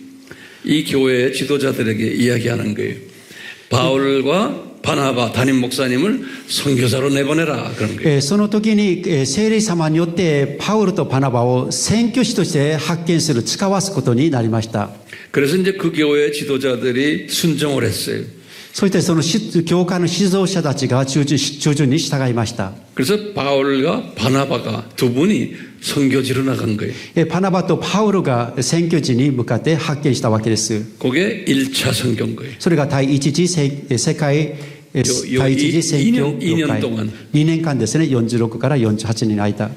이 교회의 지도자들에게 이야기하는 거예요. 바울과 바나바 담임 목사님을 선교사로 내보내라 그런 거예요. その時に聖霊様によってパウロとバナバを宣教師として発見する、使わすことになりました。 그래서 이제 그 교회의 지도자들이 순종을 했어요. そしてその教会の指導者たちが従順に従いました。 그래서 바울과 바나바가 두 분이 선교지로 나간 거예요. バナバとパウロが宣教地に向かって発見したわけです。 그게 1차 선교인 거예요. それが第一次世界第一次宣教協会 2年間ですね。46から48年の間。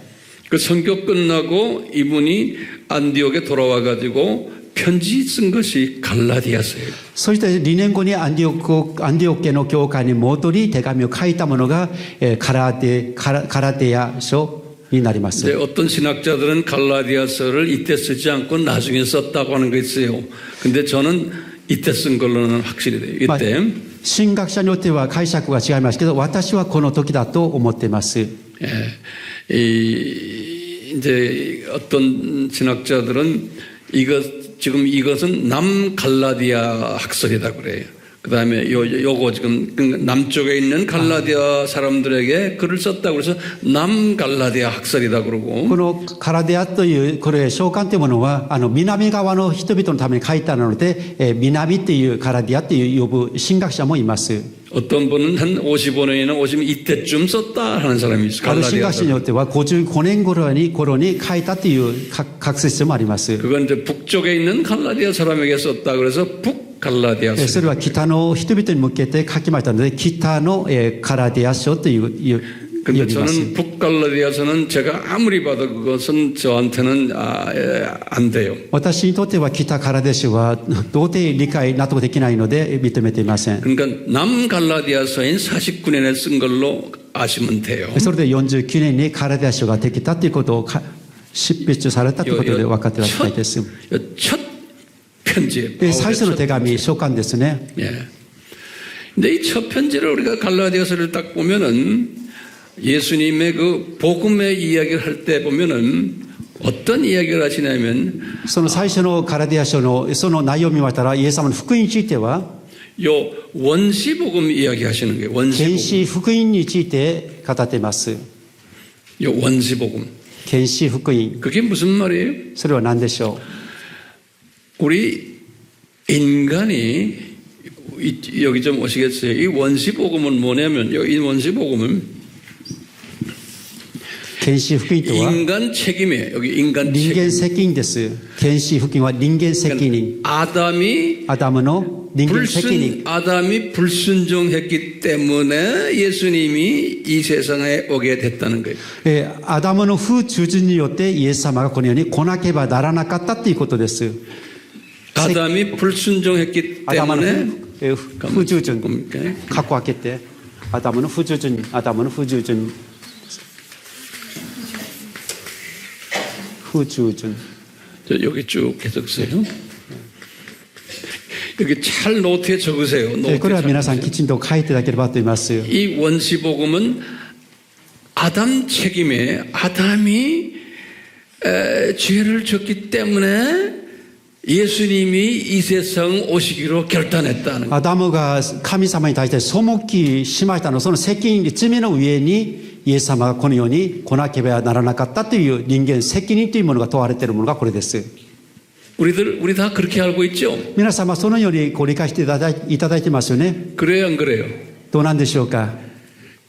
그 선교 끝나고 이분이 안디옥에 돌아와 가지고 편지 쓴 것이 갈라디아서예요. そして2年後にアンディオ家の教会に戻り手紙を書いたものがカラテア書になります。 근데 어떤 신학자들은 갈라디아서를 이때 쓰지 않고 나중에 썼다고 하는 게 있어요. 근데 저는 이때 쓴 걸로는 확실히 돼요. 이때. 神学者によっては解釈が違いますけど、私はこの時だと思っています。 이제 어떤 신학자들은 지금 이것은 남갈라디아 학설이다 그래요. 그 다음에 요거 지금 남쪽에 있는 갈라디아 사람들에게 글을 썼다고 그래서 남갈라디아 학설이다 그러고. このカラデアというこれ書簡というものは南側の人々のために書いたので、南というカラデアという呼ぶ神学者もいます。 어떤 분은 한 55년이나 50년 이때쯤 썼다 하는 사람이 있어요. ある神学者によっては55年頃に書いたという学説もあります。 그건 이제 북쪽에 있는 갈라디아 사람에게 썼다 그래서 북갈라디아. それは北の人々に向けて書きましたので、北のカラデア書という。 근데 저는 북갈라디아서는 제가 아무리 봐도 그것은 저한테는 안 돼요. 私にとっては北カラデア書は到底理解納得できないので認めていません。 그러니까 남갈라디아서인 49년에 쓴 걸로 아시면 돼요. それで49年にカラデア書ができたということを執筆されたということで分かっていらっしゃいです。 첫 편지예요. 最初の手紙書簡ですね。 예. 근데 이 첫 편지를 우리가 갈라디아서를 딱 보면은 예수님의 그 복음의 이야기를 할 때 보면은 어떤 이야기를 하시냐면 その最初のカラディア書のその内容を見ましたら、イエス様の福音については 요 원시복음 이야기하시는 거예요. 原 원시복음. 始福音について語っています。 요 원시복음. 原始福音、 그게 무슨 말이에요? それは何でしょう。 우리 인간이 여기 좀 오시겠어요? 이 원시복음은 뭐냐면 이 원시복음은 原始福音とは 인간 책임이에요. 여기 인간 人 책임. 間責任です。原始福音は人間責任。 아담이 アダムの人間責任。 아담이 불순종했기 때문에 예수님이 이 세상에 오게 됐다는 거예요. アダムの不従順によってイエス様がこの世に来なければならなかったということです。 아담이 불순종했기 アダムの 때문에 不従順、括弧開けて、アダムの不従順、アダムの不従順。不従順。 여기 쭉 계속 써요. 여기 잘 노트에 적으세요. これは皆さんきちんと書いていただければと思います。 이 원시복음은 아담 책임에 아담이 죄를 졌기 때문에 예수님이 이 세상 오시기로 결단했다는 거예요. アダムが神様に対して背きしましたの、その責任、罪の上にイエス様がこの世に来なければならなかったという人間責任というものが問われているものがこれです。 우리 다 그렇게 알고 있죠? 皆様そのように理解していただいてますよね。 그래요, 안 그래요? どうなんでしょうか。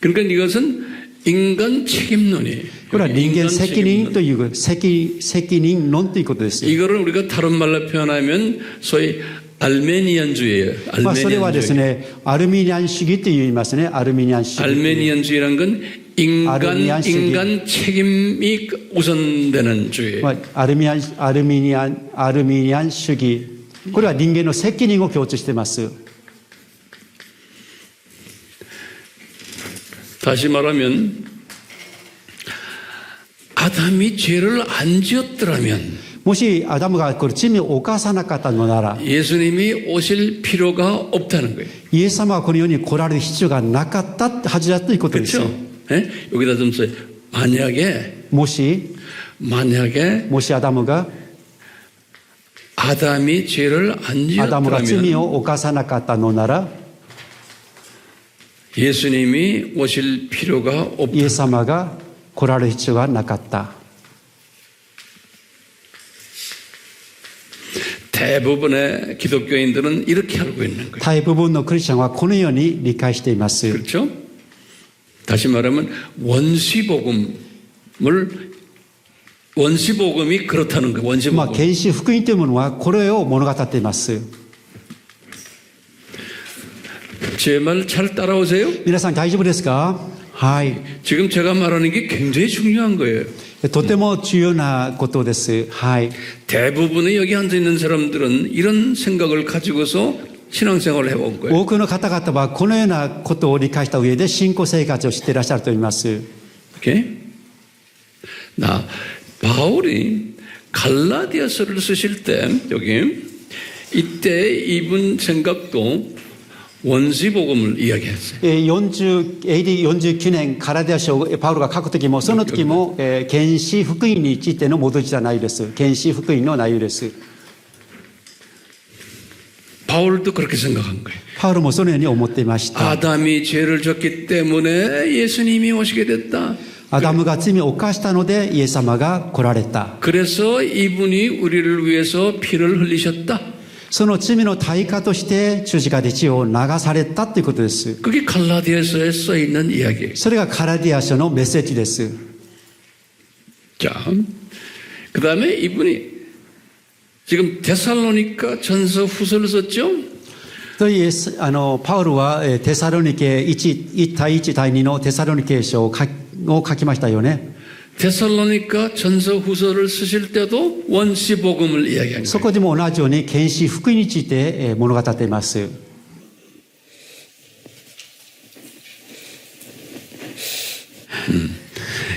그러니까 이것은 인간 책임론이에요. これは人間責任という責任論ということです。 이거를 우리가 다른 말로 표현하면 소위 알메니안주의예요. それはですね、アルミニアン主義と言いますね。アルミニアン主義。 알메니안주의란 건 인간 책임이 우선되는 주의예요. アルミニアン主義。これは人間の責任を強調しています。 다시 말하면 아담이 죄를 안 지었더라면 もしアダムがこれ罪を犯さなかったのなら、 예수님이 오실 필요가 없다는 거예요. イエス様はこの世に来られる必要がなかったはずだということです。 그렇죠? 네? 여기다 좀 써요. 만약에 もしアダムが 아담이 죄를 안 アダムが罪 지었다면 を犯さなかったのなら、 예수님이 오실 필요가 イ 없다. エス様が来られる必要はなかった。 대부분의 기독교인들은 이렇게 알고 있는 거예요. 大部分のクリスチャンはこのように理解しています。 그렇죠? 다시 말하면 원시복음이 그렇다는 거예요. まあ、 원시복음. 原始福音というものはこれを物語っています。 제 말 잘 따라오세요? 皆さん大丈夫ですか？はい。 지금 제가 말하는 게 굉장히 중요한 거예요. とても重要なことです。はい。 대부분의 여기 앉아 있는 사람들은 이런 생각을 가지고서 신앙생활을 해온 거예요. 多くの方々はこのようなことを理解した上で信仰生活をしていらっしゃると思います。 오케이? 나 바울이 갈라디아서를 쓰실 때 여기 이때 이분 생각도 원시복음을 이야기했어요. AD49 年カラディア書をパウロが書くときもその時も原始福音についての戻した内容です。原始福音の内容です。 바울도 그렇게 생각한 거예요. パウロもそのように思っていました。 아담이 죄를 졌기 때문에 예수님이 오시게 됐다. アダムが罪を犯したのでイエス様が来られた。 그래서 이분이 우리를 위해서 피를 흘리셨다. その罪の対価として十字架で血を流されたということです。 그게 갈라디아서에 써 있는 이야기예요. それがカラディア書のメッセージです。 자, 그 다음에 이분이 지금 데살로니가 전서 후서를 썼죠? というパウロはテサロニケ1対1対2のテサロニケ書を書きましたよね。 데살로니가 전서 후서를 쓰실 때도 원시복음을 이야기한 そ 거예요. こでも同じように原始福音について物語っています。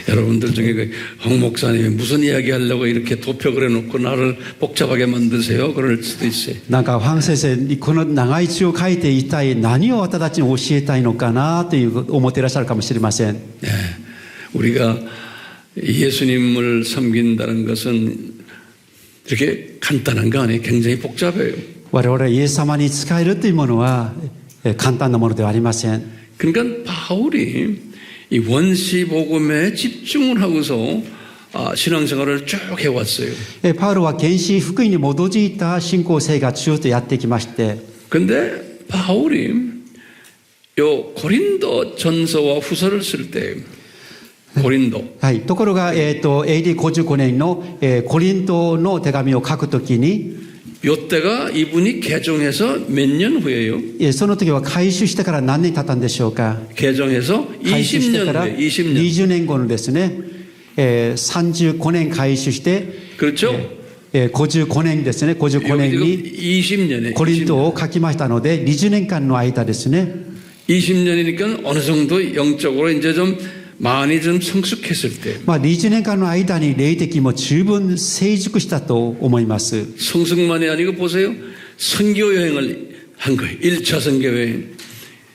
여러분들 중에 홍 목사님이 무슨 이야기 하려고 이렇게 도표를 해놓고 나를 복잡하게 만드세요? 그럴 수도 있어요. なんかファン先生この長い字を書いて一体何を私たちに教えたいのかなという思っていらっしゃるかもしれません。 네, 우리가 예수님을 섬긴다는 것은 이렇게 간단한 거 아니에요. 굉장히 복잡해요. 我々イエス様に仕えるというものは簡単なものではありません。 그러니까 바울이 이 원시복음에 집중을 하고서 신앙생활을 쭉 해왔어요. パウロは原始福音に基づいた信仰生活をやってきまして、 근데 바울이 요 고린도 전서와 후서를 쓸 때 고린도 はい、ところが、AD55 年の、コリントの手紙を書くときに、 요때가 이분이 개종해서 몇 년 후예요? その時は改宗してから何年経ったんでしょうか。 개종해서 改宗してから 20년 후에 20년 20年後のですね、35年改宗して、 그렇죠? 55年ですね、55年 여기 に 20년에 コリントを書きましたので、20年間の間ですね、 20년이니까 어느 정도 영적으로 이제 좀 많이 좀 성숙했을 때 まあ、20年間の間に霊的も十分成熟したと思います。 성숙만이 아니고 보세요. 선교 여행을 한 거예요. 1차 선교 여행,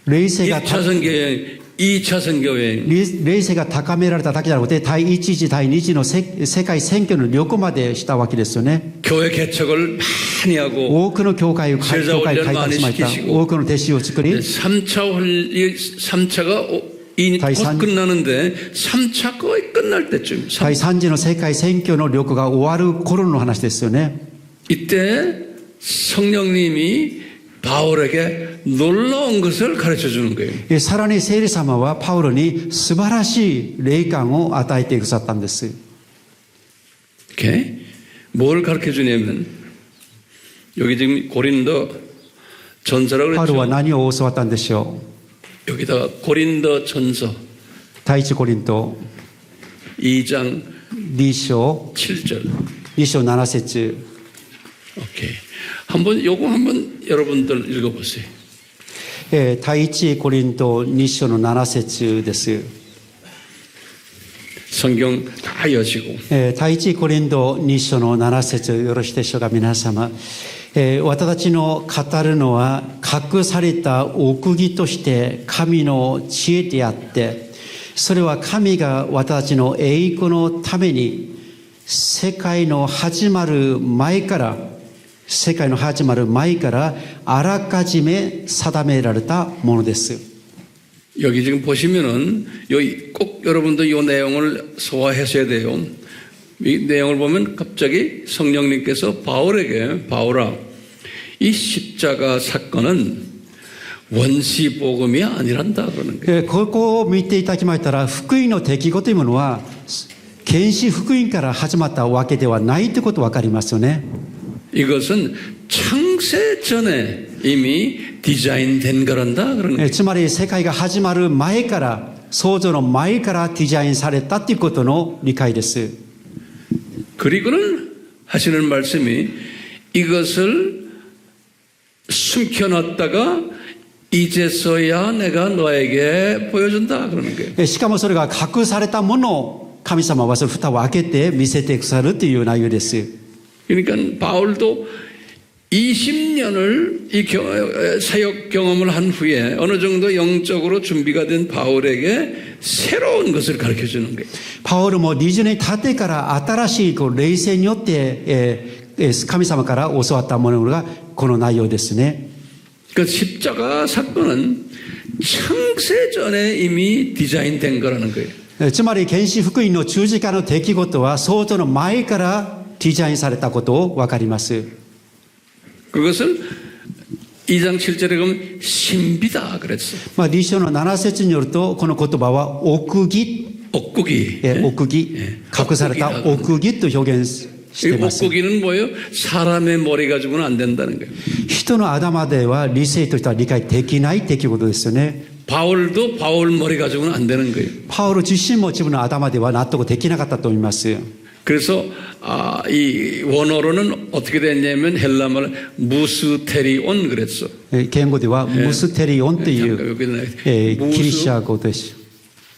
霊性が 1차 선교 여행, 2차 선교 여행. 霊性が高められただけじゃなくて、第1次、第2次の世界選挙の旅行までしたわけですよね。 교회 개척을 많이 하고 多くの教会を開拓しました。多くの弟子を作り、 3차가 곧 끝나는데 3차 거의 끝날 때쯤 第3次の世界選挙の旅行が終わる頃の話ですよね。 이때 성령님이 바울에게 놀라운 것을 가르쳐 주는 거예요. さらに聖霊様はパウロに素晴らしい霊感を与えてくださったんです。 이렇게 뭘 가르쳐 주냐면 여기 지금 고린도 전서라고 パウロは 그랬죠. 何を教わったんでしょう。 여기다가 고린도 전서 第一コリント 2장 2章 7절. 2章7節 오케이. 요거 한번 여러분들 읽어보세요. 第一コリント2章の7節です。 성경 다 여시고. 第一コリント2章の7節よろしいでしょうか。皆様、私たちの語るのは隠された奥義として神の知恵であって、それは神が私たちの栄光のために世界の始まる前から世界の始まる前からあらかじめ定められたものです。 여기 지금 보시면은 여기 꼭 여러분도 이 내용을 소화하셔야 돼요. 이 내용을 보면 갑자기 성령님께서 바울에게 바울아 이 십자가 사건은 원시 복음이 아니란다 그러는 거예요. ここを見ていただきましたら、福音の出来事というものは原始福音から始まったわけではないということが分かりますよね。 이것은 창세 전에 이미 디자인된 거란다 그러는 거예요. つまり世界が始まる前から、創造の前からデザインされたということの理解です。 그리고는 하시는 말씀이 이것을 숨겨놨다가 이제서야 내가 너에게 보여준다 그러는 거예요. しかもそれが隠されたものを神様はそれ蓋を開けて見せてくださるという内容です。 그러니까 바울도 20년을 이 사역 경험을 한 후에 어느 정도 영적으로 준비가 된 바울에게 새로운 것을 가르쳐 주는 거예요. パウルも20年経ってから新しい霊性によって、神様から教わったものがこの内容ですね。 그 십자가 사건은 창세 전에 이미 디자인된 거라는 거예요. つまり原始福音の十字架の出来事は創造の前からデザインされたことを分かります。 그것을 2장 7절에 보면 신비다 그랬어. 2章の7節によるとこの言葉は奥義、 옥국이. 奥義、隠された奥義と表現しています。 옥국이는 뭐예요? 사람의 머리 가지고는 안 된다는 거예요. 人の頭では理性としては理解できない出来事ですよね。 바울도 바울 머리 가지고는 안 되는 거예요. パウル自身も自分の頭では納得できなかったと思います。 그래서 이 원어로는 어떻게 됐냐면 헬라말 무스테리온 그랬어. 言語ではムステリオンという、 ギリシャ語です。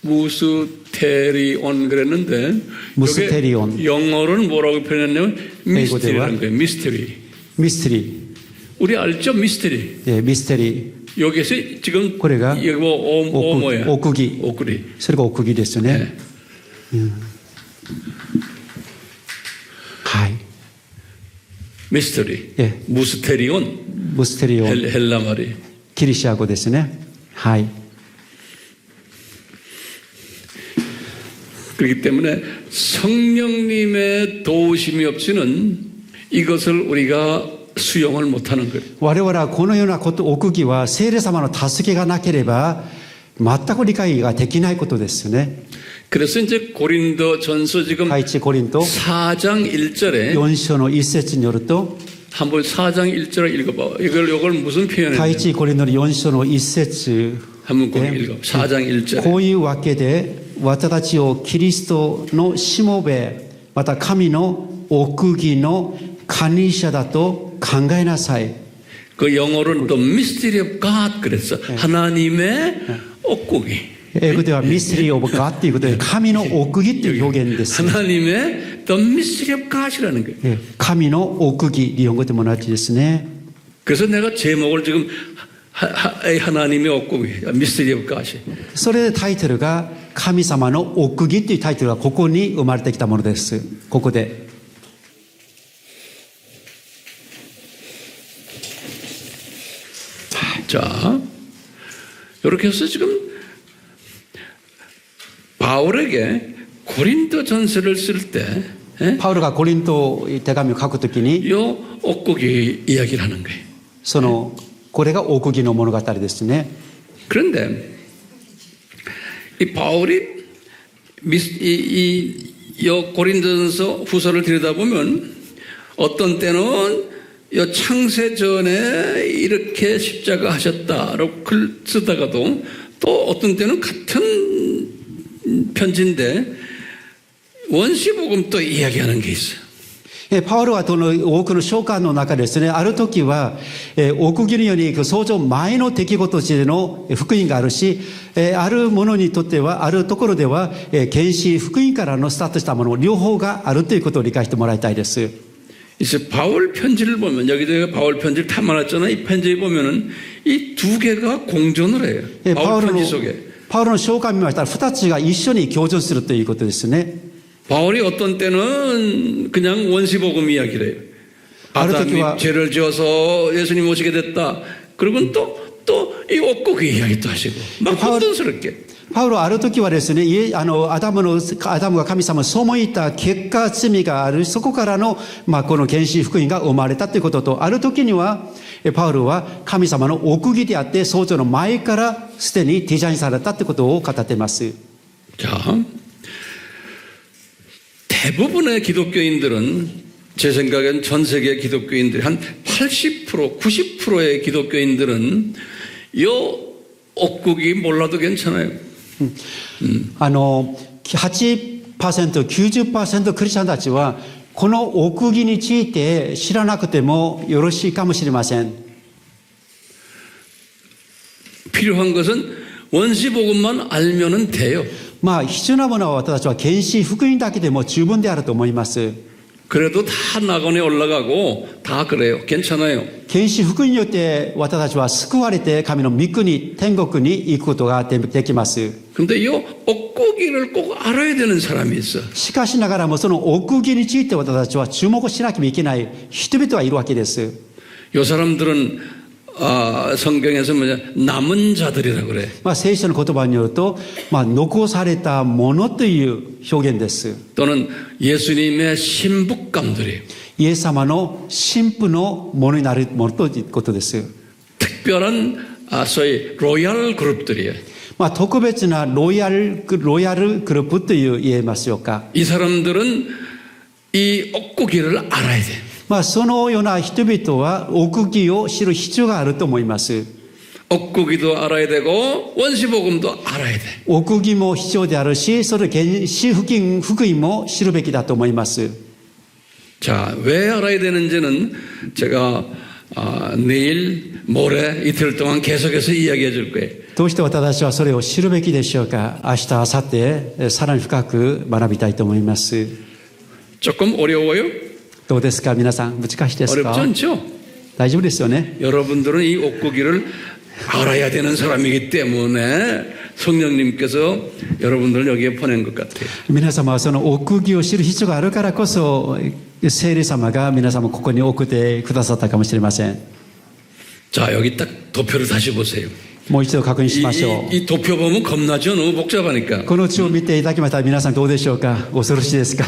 무스테리온 그랬는데 무스테리온. 여기 영어로는 뭐라고 표현했냐면 미스테리라는 거예요. 미스테리. ミステリ 우리 알죠? 미스테리. ー、ミステリ 여기서 지금 これが 이거 오 뭐야? 奥義、 옥구리. それが奥義ですよね。 はい。 미스테리. 예. 무스테리온. ムステリオン、 헬라 말이. ギリシャ語ですね。はい。 그렇기 때문에 성령님의 도우심이 없이는 이것을 우리가 수용을 못하는 거예요. 我々はこのようなこと、奥義は聖霊様の助けがなければ全く理解ができないことですよね。 그래서 이제 고린도 전서 지금 第一コリント 4장 1절에 4章の1節によると、 한번 4장 1절을 읽어봐. 이걸 무슨 第 표현이에요? 一コリントの4章の1節 한번 꼭 읽어. 4장 1절에. こういうわけで私たちをキリストのしもべ、また神の奥義の管理者だと考えなさい。 그 영어로는 또 mystery of God 그랬어. 하나님의 옥국이. 英語ではミステリーオブガッということで神の奥義という表現です。 하나님의 the mystery of God이라는 거예요. 神の奥義、日本語でも同じですね。 그래서 내가 제목을 지금 하나님의 옥국이 mystery of God. それでタイトルが神様の奥義というタイトルがここに生まれてきたものです。ここで。 자, 이렇게 해서 지금 바울에게 고린도 전서를 쓸 때, パウロがコリント手紙を書くときに、 이 옥국이 이야기를 하는 거예요. そのこれが奥義の物語ですね。 그런데 이 바울이 이 고린도전서 후서를 들여다보면 어떤 때는 이 창세 전에 이렇게 십자가 하셨다라고 글 쓰다가도 또 어떤 때는 같은 편지인데 원시복음 또 이야기하는 게 있어요. パウロはこの多くの書簡の中ですね、ある時は奥義のように創造前の出来事としての福音があるし、あるものにとっては、あるところでは原始福音からのスタートしたもの両方があるということを理解してもらいたいです。 이제 바울 편지를 보면 여기다가 바울 편지를 담아놨잖아요. 이 편지에 보면은 이 두 개가 공존을 해요. 바울 편지 속에. パウロの書簡を見ましたら2つが一緒に共存するということですね。 바울이 어떤 때는 그냥 원시복음 이야기를 해요. 아담이 아르토키와 죄를 지어서 예수님 오시게 됐다. 그리고 또 이 옥고기 이야기도 하시고 막 혼돈스럽게. パウロはある時はですね、アダムが神様を背いた結果、罪がある、そこからの、この原始福音が生まれたということと、ある時には、パウロは神様の奥義であって、創造の前からすでにデザインされたということを語っています。 자, 대부분의 기독교인들은 제 생각엔 전 세계 기독교인들이 한 80%, 90%의 기독교인들은 이 옥국이 몰라도 괜찮아요. 8%、90% クリスチャンたちは、この奥義について知らなくてもよろしいかもしれません。 필요한 것은 원시복음만 알면은 돼요. 必要なものは私たちは原始福音だけでも十分であると思います。 그래도 다 낙원에 올라가고 다 그래요. 괜찮아요. 原始福音によって私たちは救われて神の御国、天国に行くことができます。 근데 이 옥고기를 꼭 알아야 되는 사람이 있어. しかしながらもその奥義について私たちは注目しなきゃいけない人々はいるわけです。 요 사람들은 성경에서 남은 자들이라고 그래. 聖書の言葉によると、残されたものという表現です。 또는 예수님의 신북감들이에요. イエス様の神父のものになるものということです。 특별한 소위 로얄 그룹들이에요. 特別なロイヤルグループと言えますよか。 이 사람들은 이 옥고기를 알아야 돼. そのような人々は奥義を知る必要があると思います。 옥고기도 알아야 되고 원시복음도 알아야 돼. 奥義も必要であるし、それ原始福音も知るべきだと思います。 자, 왜 알아야 되는지는 제가 내일, 모레, 이틀 동안 계속해서 이야기해 줄 거예요. どうして私たちはそれを知るべきでしょうか。明日、明後日、さらに深く学びたいと思います。 조금 어려워요? どうですか皆さん、難しいです 어렵지 か。 않죠? 大丈夫ですよね。 여러분들은 이 옥고기를 알아야 되는 사람이기 때문에 성령님께서 여러분들을 여기에 보낸 것 같아요. 皆様はその奥義を知る必要があるからこそ、聖霊様が皆様をここに送ってくださったかもしれません。 자, 여기 딱 도표를 다시 보세요. もう一度確認しましょう。 이 도표 보면 겁나죠? 너무 복잡하니까. この地を見ていただきましたら皆さんどうでしょうか。恐ろしいですか。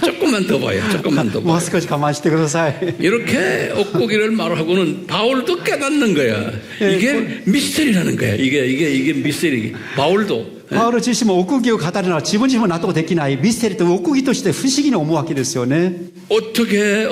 조금만 더 봐요. 조금만 더 も 봐요. う少し我慢してください。 이렇게 옥고기를 말하고는 바울도 깨닫는 거야. 이게 미스터리라는 거야. 이게 미스터리. 바울도. パウロ自身も奥義を語るのは自分自身も納得できないミステリーと奥義として不思議に思うわけですよね。 어떻게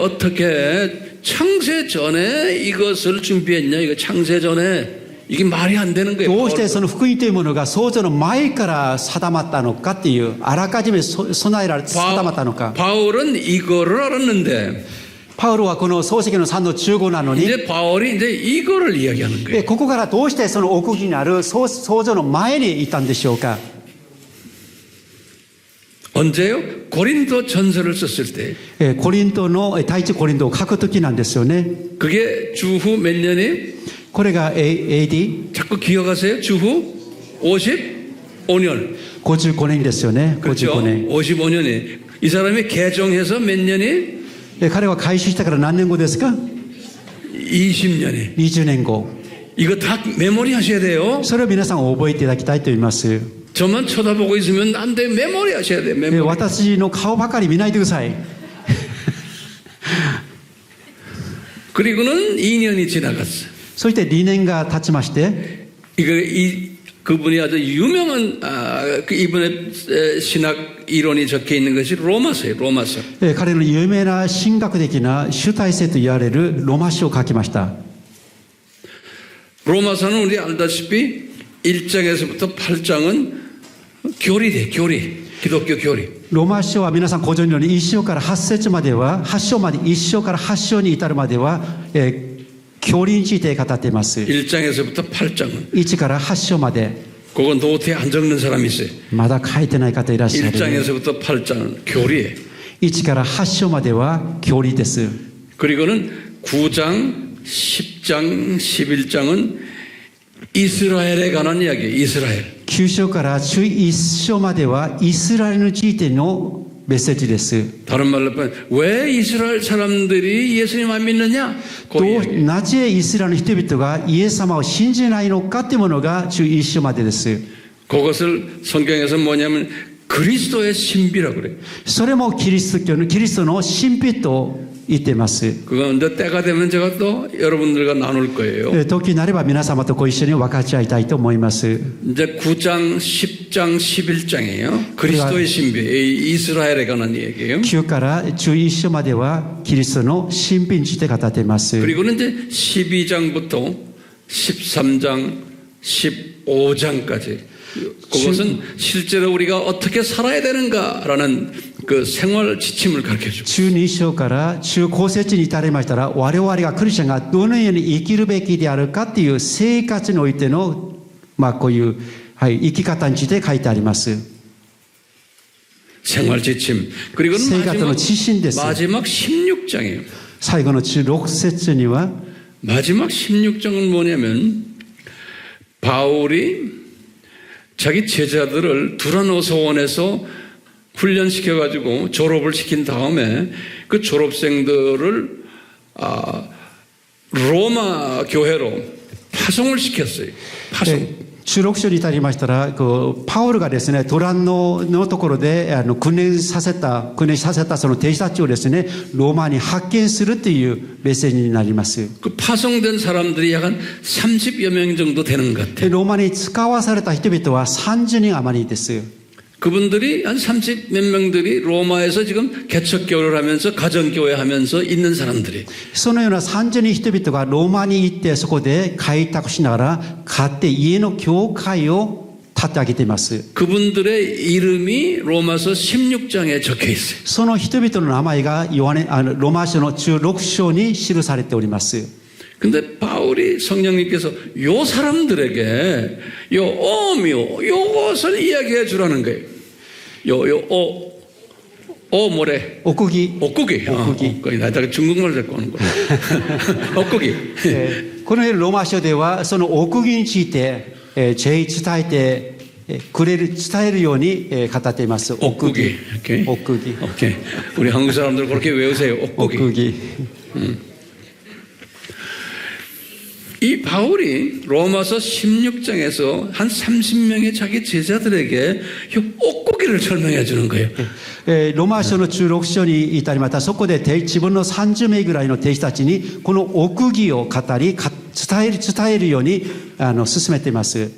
창세 전에 이것을 준비했냐? 이거 창세 전에 이게 말이 안 되는 거예요. どうしてその福音というものが創造の前から定まったのかっていう、あらかじめ備えられ定まったのか。 바울은 이거를 알았는데 パウロはこの創世記の3の15なのに、 이제 바울이 이제 이거를 이야기하는 거예요. ここからどうしてその奥義にある創造の前にいたんでしょうか。 언제요? 고린도 전서를 썼을 때. コリントの第一コリントを書くときなんですよね。 그게 주후 몇 년이? これが AD 자꾸 기억하세요? 주후 55년. 55年ですよね。 그렇죠? 55年。 55년이. 이 사람이 개종해서 몇 년이? 彼は改宗したから何年後ですか。 20년이. 20年後。 이거 다 메모리 하셔야 돼요. それを皆さん覚えていただきたいと思います。 저만 쳐다보고 있으면 안 돼. 메모리 하셔야 돼. 메모리. 私の顔ばかり見ないでください。 그리고는 2년이 지나갔어요. そして2年が経ちまして、 그분이 아주 유명한 이분의 신학 이론이 적혀 있는 것이 로마서예요. 로마서. 彼の有名な神学的な主体性と言われるロマ書を書きました。 로마서는 우리 알다시피 1장에서부터 8장은 교리돼. 교리. 기독교 교리. ロマ書は皆さんご存知のように1章から8節までは、8章まで、1章から8章に至るまでは、教理について語っています。 1장에서부터 8장은 1から8章まで。 그건 노트에 안 적는 사람이 있어요. まだ書いてない方いらっしゃる。 1장에서부터 8장은 교리예요. 1から8章までは教理です。 그리고는 9장, 10장, 11장은 이스라엘에 관한 이야기예요. 이스라엘. 9章から11章まではイスラエルについてのメッセージです。 다른 말로 왜 이스라엘 사람들이 예수님 안 믿느냐? 그 と 이야기. なぜイスラエルの人々がイエス様を信じないのかというものが11章までです。 그것을 성경에서 뭐냐면 그리스도의 신비라고 그래요. それもキリストの神秘と言っています。 그건 이제 때가 되면 제가 또 여러분들과 나눌 거예요. 時になれば皆様とご一緒に分かち合いたいと思います。 이제 9장, 10장, 11장이에요. 그리스도의 신비, 이 이스라엘에 관한 얘기예요. 9から11章まではキリストの神秘について語っています。 그리고는 이제 12장부터 13장, 15장까지 그것은 실제로 우리가 어떻게 살아야 되는가라는 그 생활 지침을 가르쳐 줍니다. 12章から中高節に至りましたら我々がクリスチャンがどのように生きるべきであるかという生活においてのこういう、生き方について書いてあります。 생활 지침. 그리고는 생각하는 지신됐어요. 마지막 16장이에요. 最後の16節には 마지막 16장은 뭐냐면 바울이 자기 제자들을 두라노 소원에서 훈련시켜가지고 졸업을 시킨 다음에 그 졸업생들을 로마 교회로 파송을 시켰어요. 파송. 16章に至りましたらパウルがですねトランのところで訓練させたその弟子たちをですねローマに派遣するというメッセージになります。 그 파송된 사람들이 약 한 30여 명 정도 되는 것 같아요. ローマに使わされた人々は30人余りです。 그분들이 한 30 몇 명들이 로마에서 지금 개척교회를 하면서 가정교회 하면서 있는 사람들이 そのような30人人々がローマに行ってそこで開拓しながら買って家の教会を立て上げています。 그분들의 이름이 로마서 16장에 적혀 있어요. その人々の名前がローマ書の16章に記されております。 근데 바울이 성령님께서 요 사람들에게 요 어묘 요것을 이야기해 주라는 거예요. 뭐래? おくぎ 옥국이. 옥국이. 나다가 중국말 듣고 오는 거야. 옥국이. このローマ書ではそのおくぎについて伝えて伝えるように語っています。 옥국이. 오케이. 옥국이. 오케이. 우리 한국 사람들 그렇게 외우세요. 옥국이. 옥국이. 이 바울이 로마서 16장에서 한 30명의 자기 제자들에게 이 옥고기를 설명해 주는 거예요. ローマ書の16章に至りまたそこで自分の30名ぐらいの弟子たちにこの奥義を語り伝えるように進めています。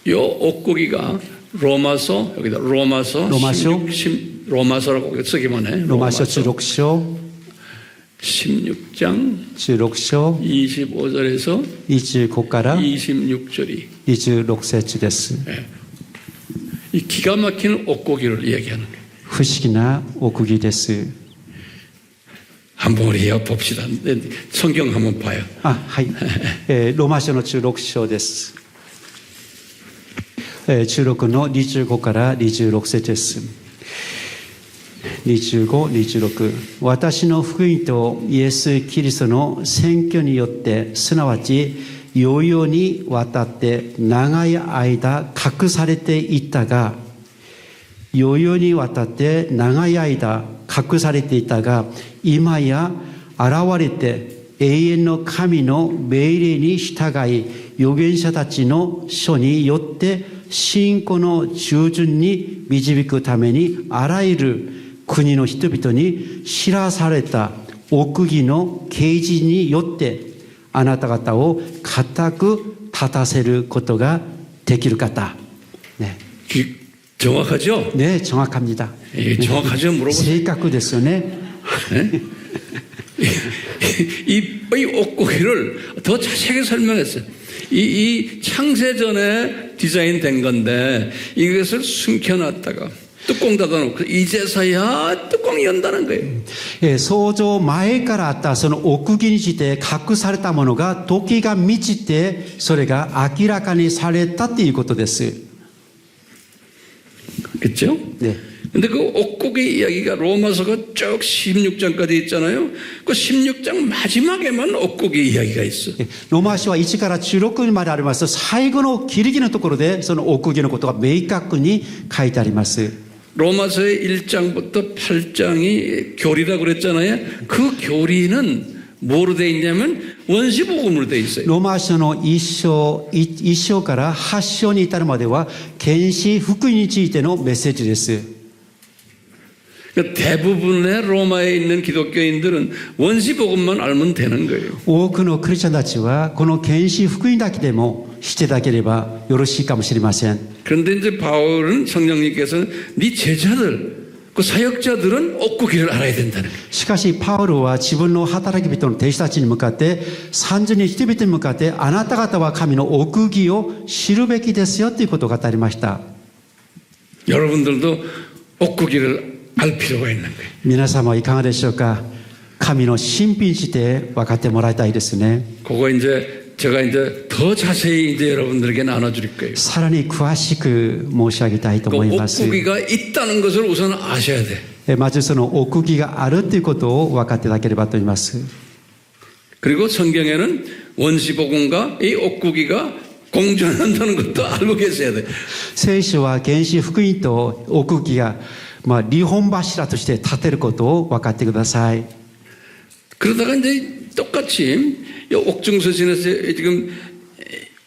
이 옥고기가 로마서 여기다 로마서 16라고 쓰기만 해. ローマ書16章 16장 16章 25절에서 25から 26절이 26節です。 이 기가 막히는 옥고기를 이야기하는 거예요. 不思議な奥義です。 한번 우리 봅시다. 성경 한번 봐요. はい。ローマ書の16章です。16の25から26節です。25、26私の福音とイエス・キリストの選挙によってすなわち世々にわたって長い間隠されていたが世々にわたって長い間隠されていたが今や現れて永遠の神の命令に従い預言者たちの書によって信仰の従順に導くためにあらゆる国の人々に知らされた奥義の啓示によってあなた方を固く立たせることができる方。ね。 정확하죠? 네, 정확합니다. 정확하죠? 물어보세요. 正確ですよね. 이 옥고기를 더 자세하게 설명했어요. 이 창세전에 디자인된 건데 이것을 숨겨놨다가 뚜껑 닫아놓고 이제서야 뚜껑이 연다는 거예요. 創造前からあったその奥義について隠されたものが時が満ちてそれが明らかにされたということです。 그렇죠? 네. 근데 그 옥고기 이야기가 로마서가 쭉 16장까지 있잖아요. 그 16장 마지막에만 옥고기 이야기가 있어. ローマ書は1から16まであります。最後のギリギリのところでその奥義のことが明確に書いてあります。 로마서의 1장부터 8장이 교리라 그랬잖아요. 그 교리는 뭐로 돼 있냐면 원시복음으로 돼 있어요. ローマ書の1章から8章に至るまでは、原始福音についてのメッセージです。 그러니까 대부분의 로마에 있는 기독교인들은 원시복음만 알면 되는 거예요. 多くのクリスチャンたちは、この原始福音だけでも知っていただければよろしいかもしれません。 그런데 이제 바울은 성령님께서는 네 제자들, 그 사역자들은 옥구기를 알아야 된다는 거예요. しかし、パウロは自分の働き人の弟子たちに向かって、30人人々に向かって、あなた方は神の奥義を知るべきですよということを語りました。 여러분들도 옥구기를 알 필요가 있는 거예요. 皆様はいかがでしょうか。神の神秘について分かってもらいたいですね。 그거 이제 제가 이제 더 자세히 이제 여러분들에게 나눠드릴 거예요. さらに詳しく申し上げたいと 그 思います。 옥구기가 있다는 것을 우선 아셔야 돼. まずその奥義があるということを分かっていただければと思います。 그리고 성경에는 원시복음과 이 옥구기가 공존한다는 것도 알고 계셔야 돼. 聖書は原始福音と奥義が2本柱として立てることを分かってください。 그러다가 이제 똑같이 이 옥중서신에서 지금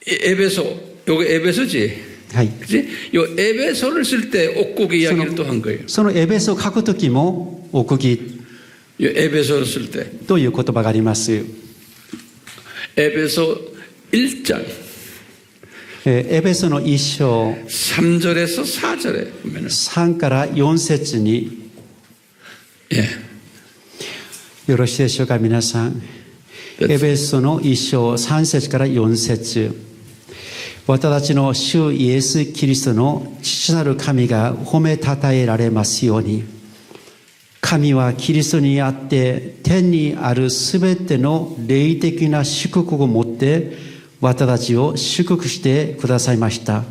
에베소, 요거 에베소지. はい。 그치? 요 에베소를 쓸 때 옥구기 이야기를 또 한 거예요. そのエベソを書くときも奥義 요 에베소를 쓸 때. という言葉があります。 에베소 1장. エベソの1章 3절에서 4절에 보면은 3から4節に 예. よろしいでしょうか皆さん。エベソの1章3節から4節。私たちの主イエス・キリストの父なる神が褒めたたえられますように。神はキリストにあって天にあるすべての霊的な祝福をもって私たちを祝福してくださいました。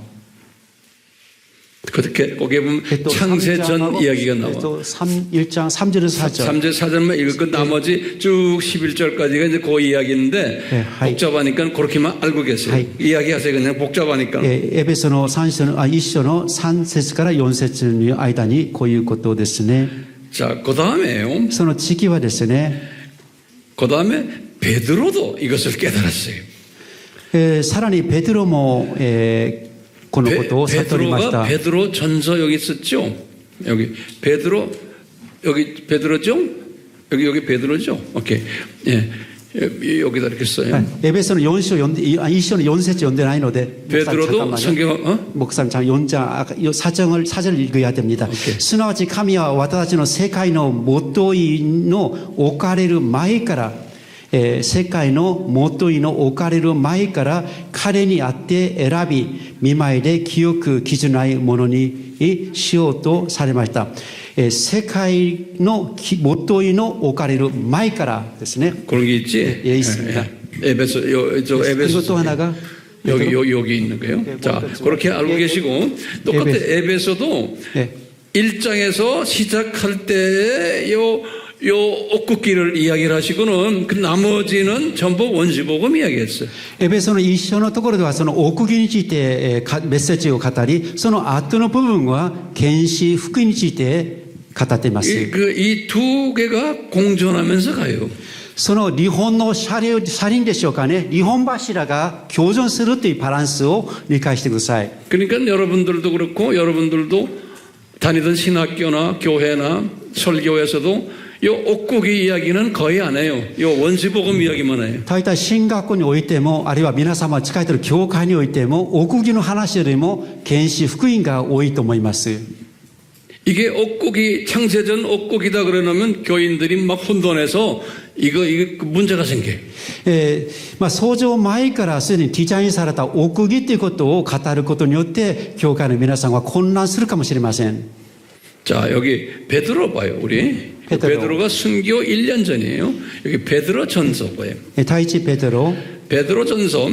그렇게 거기에 보면 창세전 이야기가 나와. 1장 3절에서 4절. 3절 4절만 읽고 나머지 쭉 11절까지가 이제 그 이야기인데 네, 하이. 복잡하니까 그렇게만 알고 계세요. 하이. 이야기하세요. 그냥 복잡하니까. エベソの1章の3節から4節の間にこういうことですね。 자, 그 다음에요. その時はですね、 그 다음에 베드로도 이것을 깨달았어요. さらにペテロも、このことを悟りました。 베드로 전서 여기 있었죠. 여기 베드로 여기 베드로죠. 여기 베드로죠. 오케이. 예. 여기다 이렇게 써요. エベソの4章1章の4節読んでないので、 베드로도 성경 목사님 잠깐 4장 사절을 읽어야 됩니다. 오케이. すなわち神は私たちの世界の元いの置かれる前から世界の元いの置かれる前から彼にあって選び見舞いで清く基準ないものにしようとされました。世界の元いの置かれる前からですね。 그런 게 있지? 예, 있습니다. 에베소 저 에베소 그리고 또 하나가 여기 있는 거예요. 자, 그렇게 알고 계시고 똑같아 에베소도 1장에서 시작할 때 요 옥구기를 이야기를 하시고는 그 나머지는 전부 원시복음 이야기했어요. エベソの一章のところではその奥義についてメッセージを語り、その後の部分は原始福音について語っています。 이 두 개가 공존하면서 가요. その日本の車輪でしょうかね、日本柱が共存するというバランスを理解してください。 그러니까 여러분들도 그렇고 여러분들도 다니던 신학교나 교회나 설교에서도 요 옥구기 이야기는 거의 안 해요. 요 원시복음 이야기만 해요. 大体進学校においても、あるいは皆様が使えている教会においても、奥義の話よりも原始福音が多いと思います。 이게 옥구기 창세전 옥구기다 그러면 교인들이 막 혼돈해서 이거 문제가 생겨요. 創造前からすでにデザインされた奥義ということを語ることによって教会の皆さんは混乱するかもしれません。 자, 여기 베드로 봐요, 우리. 베드로가 순교 1년 전이에요. 여기 베드로 전서 봐요. 第一ペテロ 베드로 전서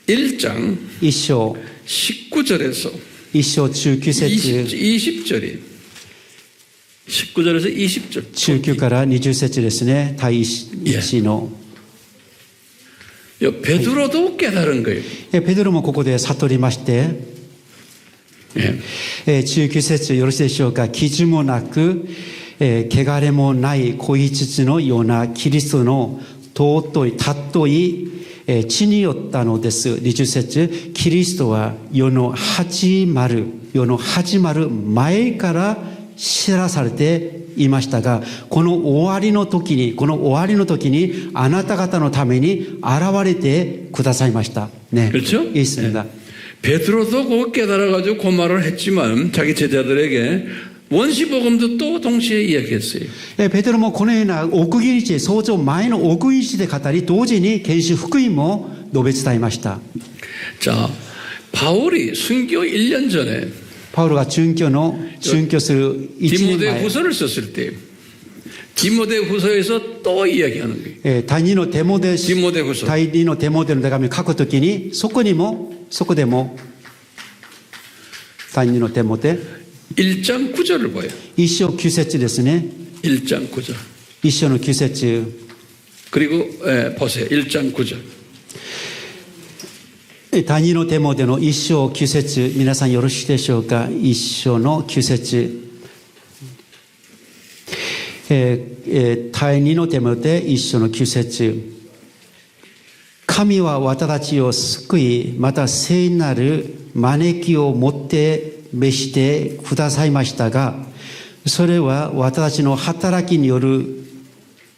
1장 1章 19절에서 1章19節 20절이 19절에서 20절. 19から20節ですね。第1の。 베드로도 깨달은 거예요. ペテロもここで悟りまして、19節よろしいでしょうか。傷もなく、汚れもない子羊のようなキリストの尊い血によったのです。20節、キリストは世の始まる前から知らされていましたが、この終わりの時にあなた方のために現れてくださいました。ね。그렇죠? 있습니다. 베드로도 곧 깨달아가지고 그 말을 했지만 자기 제자들에게 원시복음도 또 동시에 이야기했어요. ペテロもこのような奥義日、創造前の奥義日で語り、同時に原始福音も述べ伝えました。 자, 바울이 순교 1년 전에 パウロが殉教する1年 디모데 前、 후서를 썼을 때 디모데 후서에서 또 이야기하는 거예요. 第二のテモデ 디모데 후서. 第二のテモデの手紙を書くときに、そこでも第二のテモデ 1장 9절을 봐요. 一章9節ですね。 1장 9절. 一章の9節。 그리고 보세요. 1장 9절. 第二のテモデの一章9節、皆さんよろしいでしょうか。一章の9節。第二のテモデ一章の9節。神は私たちを救い、また聖なる招きをもって召してくださいましたが、それは私たちの働きによる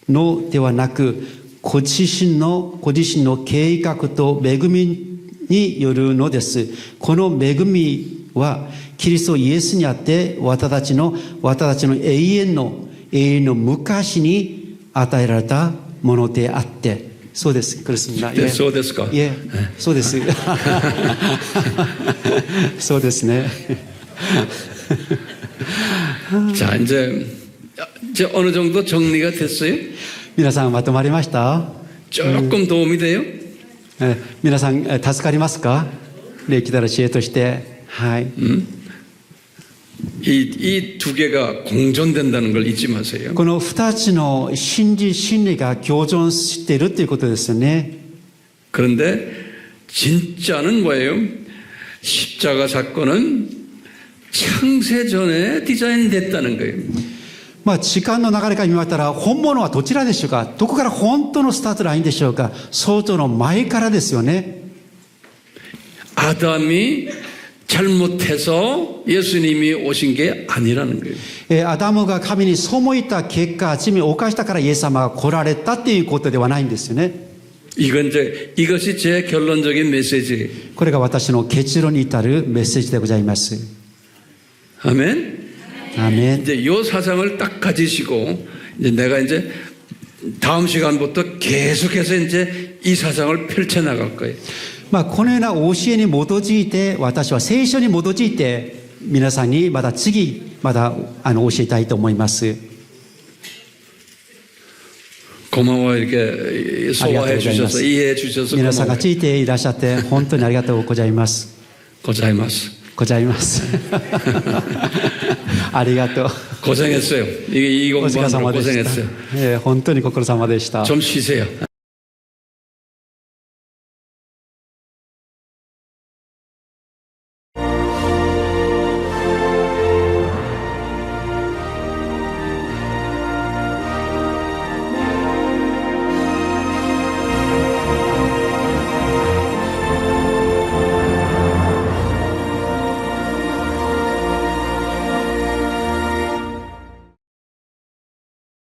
のではなく、ご自身の計画と恵みによるのです。この恵みはキリストイエスにあって私たちの永遠の昔に与えられたものであって、そうです。그렇습니다. 네, そうですか. 예, そうです. そうですね. 자, 이제 어느 정도 정리가 됐어요? 皆さんまとまりました? 조금 도움이 돼요? 皆さん助かりますか? 歴代の知恵として。はい。 이 두 개가 공존된다는 걸 잊지 마세요. この二つの真理が共存しているということですよね。 그런데 진짜는 뭐예요? 십자가 사건은 창세전에 디자인됐다는 거예요. まあ時間の流れから見ましたら、本物はどちらでしょうか。どこから本当のスタートラインでしょうか。創造の前からですよね。 아담이 잘못해서 예수님이 오신 게 아니라는 거예요. アダムが神に背いた結果、罪を犯したからイエス様が来られたっていうことではないんですよね。 이것이 제 결론적인 메시지. これが私の結論に至るメッセージでございます。 아멘. 아멘. 이제 이 사상을 딱 가지시고 이제 내가 이제 다음 시간부터 계속해서 이제 이 사상을 펼쳐 나갈 거예요. まあこのような教えに基づいて、私は聖書に基づいて皆さんにまた教えたいと思います。 고마워 이렇게 소화해 주셔서 이해해 주셔서 皆さんが 고마워요. ついていらっしゃって本当にありがとうございます。 고자이마스. ございます。ありがとう。 고생했어요. 이 お疲れ 공부하느라 様でした。 고생했어요. 本当にご苦労様でした。 좀 쉬세요.